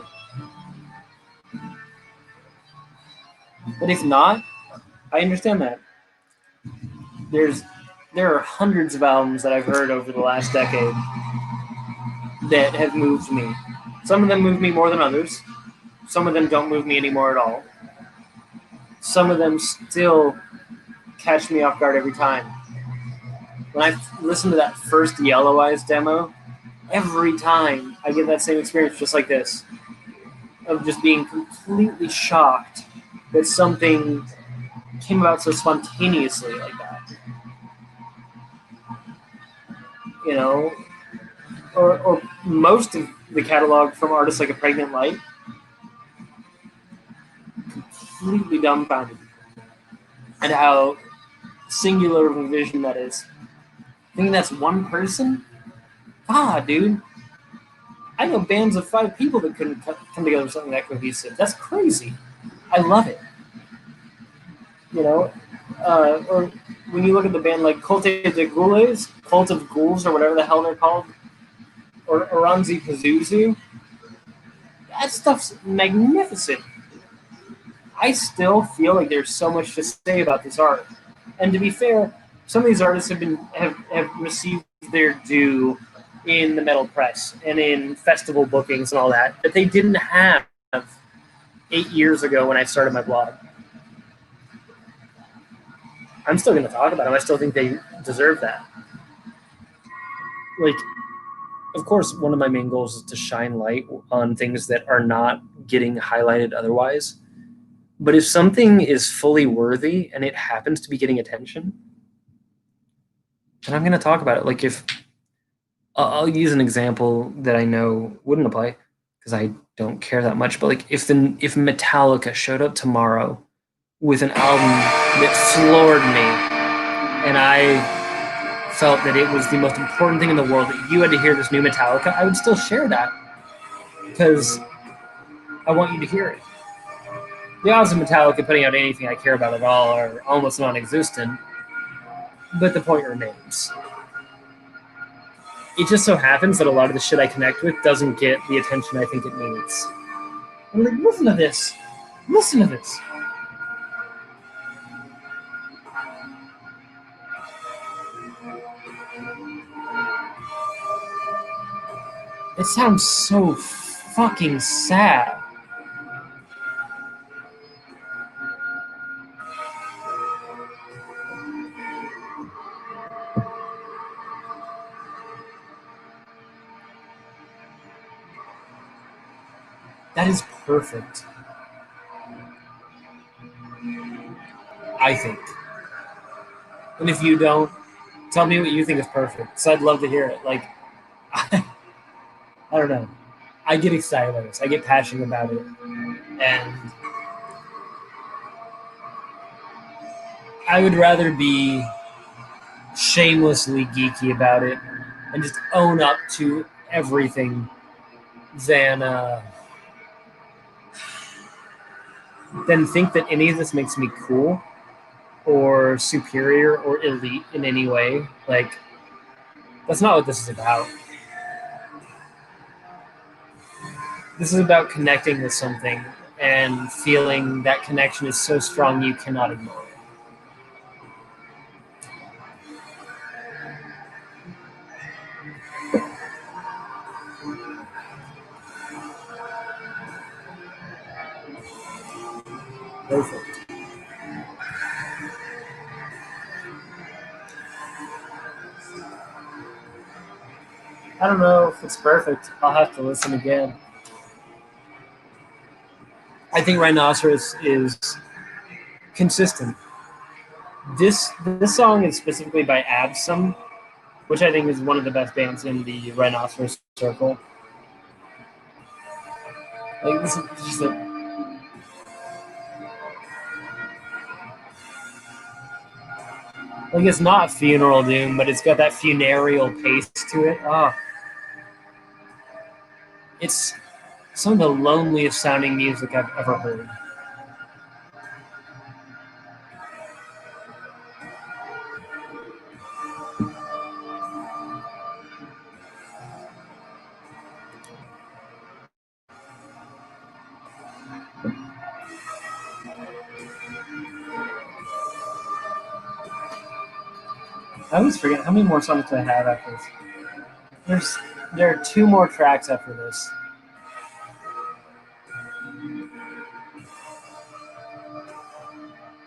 S1: But if not, I understand that. There are hundreds of albums that I've heard over the last decade that have moved me. Some of them moved me more than others. Some of them don't move me anymore at all. Some of them still catch me off guard every time. When I listen to that first Yellow Eyes demo, every time I get that same experience just like this, of just being completely shocked that something came about so spontaneously like that. You know, or most of the catalog from artists like A Pregnant Light, completely dumbfounded and how singular of a vision that is. Thinking that's one person? Ah, dude. I know bands of 5 people that couldn't come together with something that cohesive. That's crazy. I love it. You know, or when you look at the band like Cult de Ghouls, Cult of Ghouls, or whatever the hell they're called, or Oranzi Pazuzu, that stuff's magnificent. I still feel like there's so much to say about this art. And to be fair, some of these artists have received their due in the metal press and in festival bookings and all that they didn't have 8 years ago when I started my blog. I'm still going to talk about them. I still think they deserve that. Like, of course, one of my main goals is to shine light on things that are not getting highlighted otherwise. But if something is fully worthy and it happens to be getting attention, then I'm going to talk about it. Like, if I'll use an example that I know wouldn't apply because I don't care that much. But like, if Metallica showed up tomorrow with an album that floored me, and I felt that it was the most important thing in the world that you had to hear this new Metallica, I would still share that because I want you to hear it. The odds of Metallica putting out anything I care about at all are almost non-existent, but the point remains. It just so happens that a lot of the shit I connect with doesn't get the attention I think it needs. I'm like, listen to this. Listen to this. It sounds so fucking sad. That is perfect. I think. And if you don't, tell me what you think is perfect, because I'd love to hear it. Like, I don't know. I get excited about this. I get passionate about it. And I would rather be shamelessly geeky about it and just own up to everything than think that any of this makes me cool or superior or elite in any way. Like, that's not what this is about. This is about connecting with something and feeling that connection is so strong you cannot ignore it. Perfect. I don't know if it's perfect. I'll have to listen again. I think Rhinoceros is consistent. This song is specifically by Absum, which I think is one of the best bands in the Rhinoceros circle. Like, this is just like, it's not funeral doom, but it's got that funereal pace to it. Oh, it's some of the loneliest sounding music I've ever heard. I always forget how many more songs do I have after this. There are 2 more tracks after this.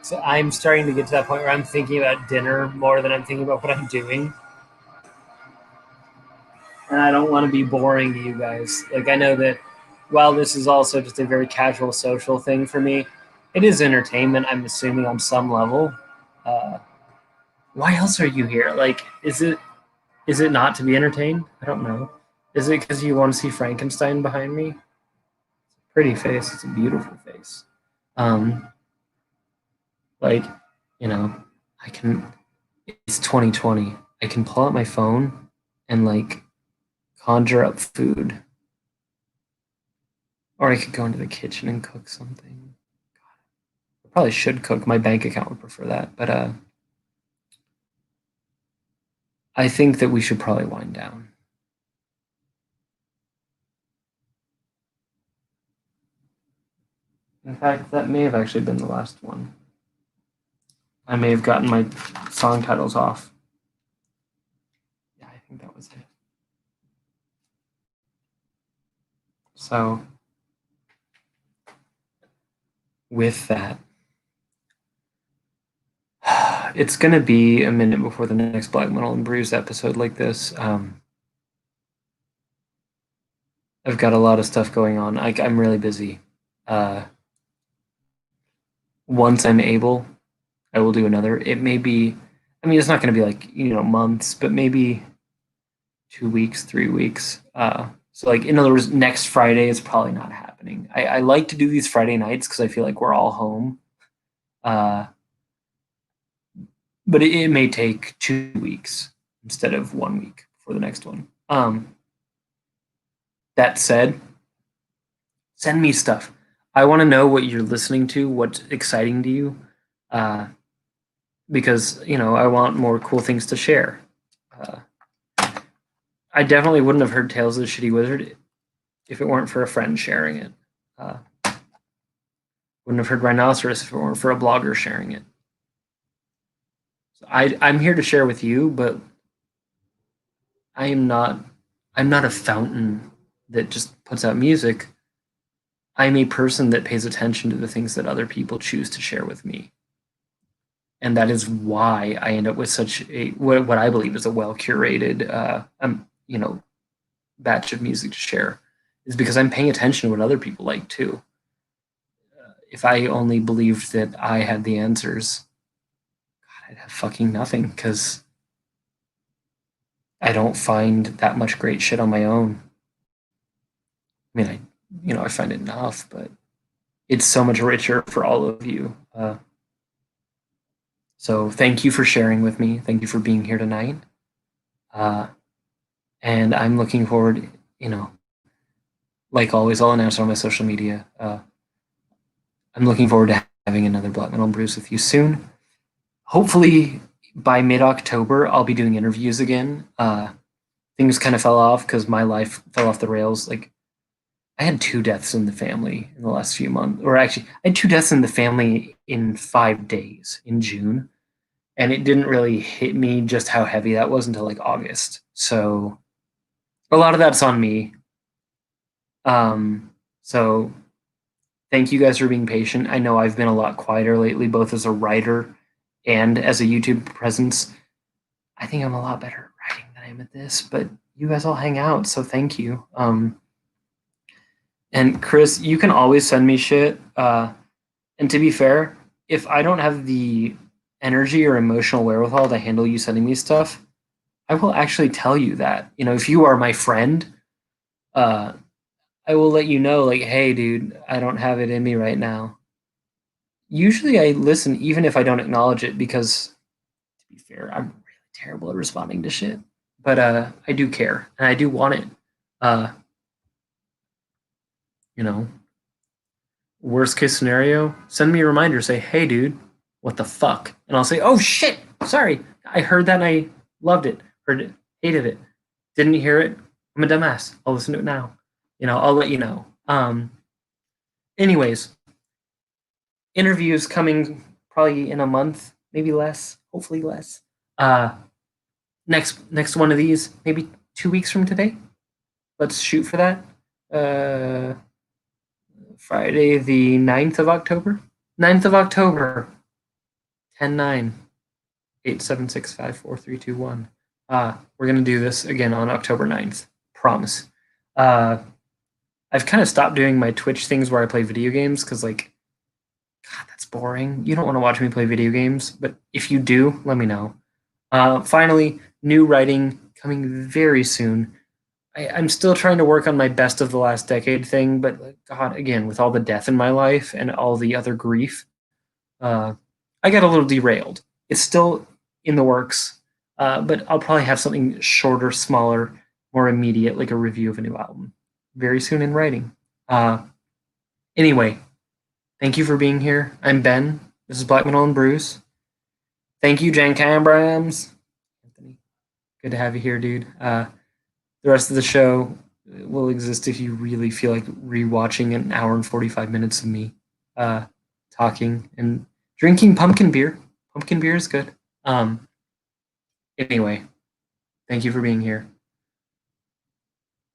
S1: So I'm starting to get to that point where I'm thinking about dinner more than I'm thinking about what I'm doing. And I don't want to be boring to you guys. Like, I know that while this is also just a very casual social thing for me, it is entertainment, I'm assuming, on some level. Why else are you here? Like, is it not to be entertained? I don't know. Is it because you want to see Frankenstein behind me? Pretty face. It's a beautiful face. Um, like, you know, I can. It's 2020. I can pull out my phone and like conjure up food, or I could go into the kitchen and cook something. I probably should cook. My bank account would prefer that, but I think that we should probably wind down. In fact, that may have actually been the last one. I may have gotten my song titles off. Yeah, I think that was it. So, with that, it's going to be a minute before the next Black Metal and Brews episode like this. I've got a lot of stuff going on. I'm really busy. Once I'm able, I will do another. It may be, I mean, it's not going to be like, months, but maybe 2 weeks, 3 weeks. So, like, in other words, next Friday is probably not happening. I like to do these Friday nights because I feel like we're all home. But it may take 2 weeks instead of 1 week for the next one. That said, send me stuff. I want to know what you're listening to, what's exciting to you, because I want more cool things to share. I definitely wouldn't have heard Tales of the Shitty Wizard if it weren't for a friend sharing it. Wouldn't have heard Rhinoceros if it weren't for a blogger sharing it. So I'm here to share with you, but I'm not a fountain that just puts out music. I'm a person that pays attention to the things that other people choose to share with me. And that is why I end up with such a what I believe is a well curated batch of music to share, is because I'm paying attention to what other people like too. If I only believed that I had the answers, God, I'd have fucking nothing, because I don't find that much great shit on my own. I mean, I find it enough, but it's so much richer for all of you. So thank you for sharing with me. Thank you for being here tonight. And I'm looking forward, like always, I'll announce on my social media. I'm looking forward to having another Black Metal Brews with you soon. Hopefully by mid-October, I'll be doing interviews again. Things kind of fell off because my life fell off the rails. Like, I had 2 deaths in the family in the last few months. Or actually, I had 2 deaths in the family in 5 days in June. And it didn't really hit me just how heavy that was until like August. So a lot of that's on me. So thank you guys for being patient. I know I've been a lot quieter lately, both as a writer and as a YouTube presence. I think I'm a lot better at writing than I am at this, but you guys all hang out, so thank you. And Chris, you can always send me shit. And to be fair, if I don't have the energy or emotional wherewithal to handle you sending me stuff, I will actually tell you that. If you are my friend, I will let you know, like, hey, dude, I don't have it in me right now. Usually I listen even if I don't acknowledge it, because, to be fair, I'm really terrible at responding to shit. But I do care, and I do want it. Worst case scenario, send me a reminder, say, hey, dude, what the fuck? And I'll say, oh, shit, sorry. I heard that and I loved it, heard it, hated it, didn't hear it. I'm a dumbass. I'll listen to it now. I'll let you know. Anyways, interviews coming probably in a month, maybe less, hopefully less. Next one of these, maybe 2 weeks from today. Let's shoot for that. Friday the 9th of October. 9th of October. 10-9-876-54-321. We're going to do this again on October 9th. Promise. I've kind of stopped doing my Twitch things where I play video games because, like, God, that's boring. You don't want to watch me play video games, but if you do, let me know. Finally, new writing coming very soon. I'm still trying to work on my best of the last decade thing, but God, again, with all the death in my life and all the other grief, I got a little derailed. It's still in the works, but I'll probably have something shorter, smaller, more immediate, like a review of a new album, very soon in writing. Anyway, thank you for being here. I'm Ben. This is Black Metal and Bruce. Thank you, Jen Cambrams. Anthony, good to have you here, dude. The rest of the show will exist if you really feel like rewatching an hour and 45 minutes of me talking and drinking pumpkin beer. Pumpkin beer is good. Anyway, thank you for being here.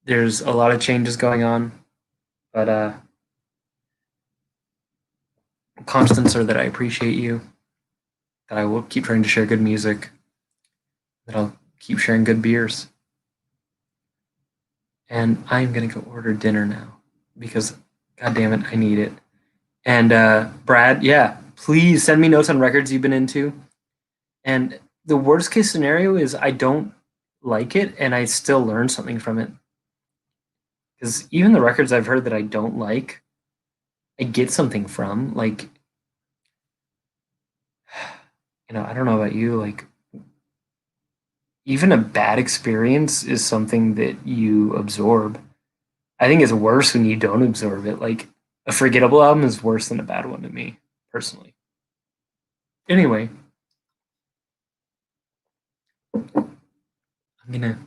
S1: There's a lot of changes going on, but constants are that I appreciate you, that I will keep trying to share good music, that I'll keep sharing good beers. And I'm going to go order dinner now because, God damn it, I need it. And Brad, yeah, please send me notes on records you've been into. And the worst case scenario is I don't like it and I still learn something from it. Because even the records I've heard that I don't like, I get something from. Like, I don't know about you, like, even a bad experience is something that you absorb. I think it's worse when you don't absorb it. Like, a forgettable album is worse than a bad one to me, personally. Anyway, I'm gonna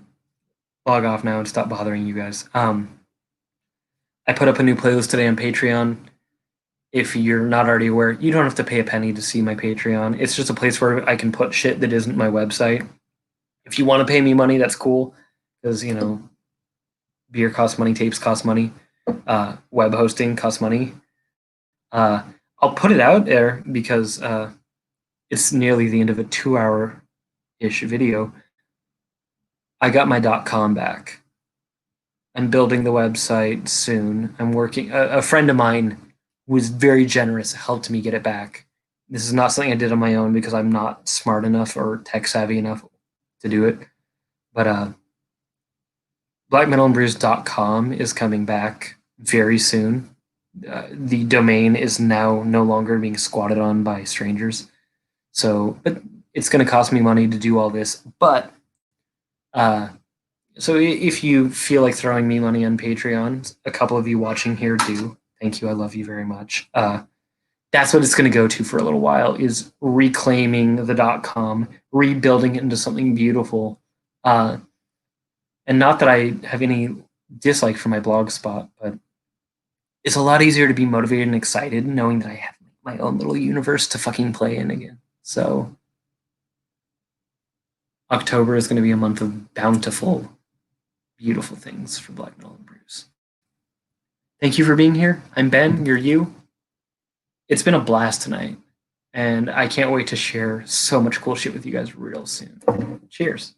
S1: log off now and stop bothering you guys. I put up a new playlist today on Patreon. If you're not already aware, you don't have to pay a penny to see my Patreon. It's just a place where I can put shit that isn't my website. If you want to pay me money, that's cool, because beer costs money, tapes cost money, web hosting costs money. I'll put it out there because it's nearly the end of a 2-hour-ish video. I got my .com back. I'm building the website soon. I'm working. A friend of mine who was very generous helped me get it back. This is not something I did on my own because I'm not smart enough or tech savvy enough to do it. But blackmetalandbrews.com is coming back very soon. The domain is now no longer being squatted on by strangers. But it's going to cost me money to do all this. But so if you feel like throwing me money on Patreon, a couple of you watching here do. Thank you. I love you very much. That's what it's going to go to for a little while, is reclaiming the .com, rebuilding it into something beautiful. And not that I have any dislike for my blog spot, but it's a lot easier to be motivated and excited knowing that I have my own little universe to fucking play in again. So October is going to be a month of bountiful, beautiful things for Black Metal and Brews. Thank you for being here. I'm Ben. You're you. It's been a blast tonight, and I can't wait to share so much cool shit with you guys real soon. Cheers.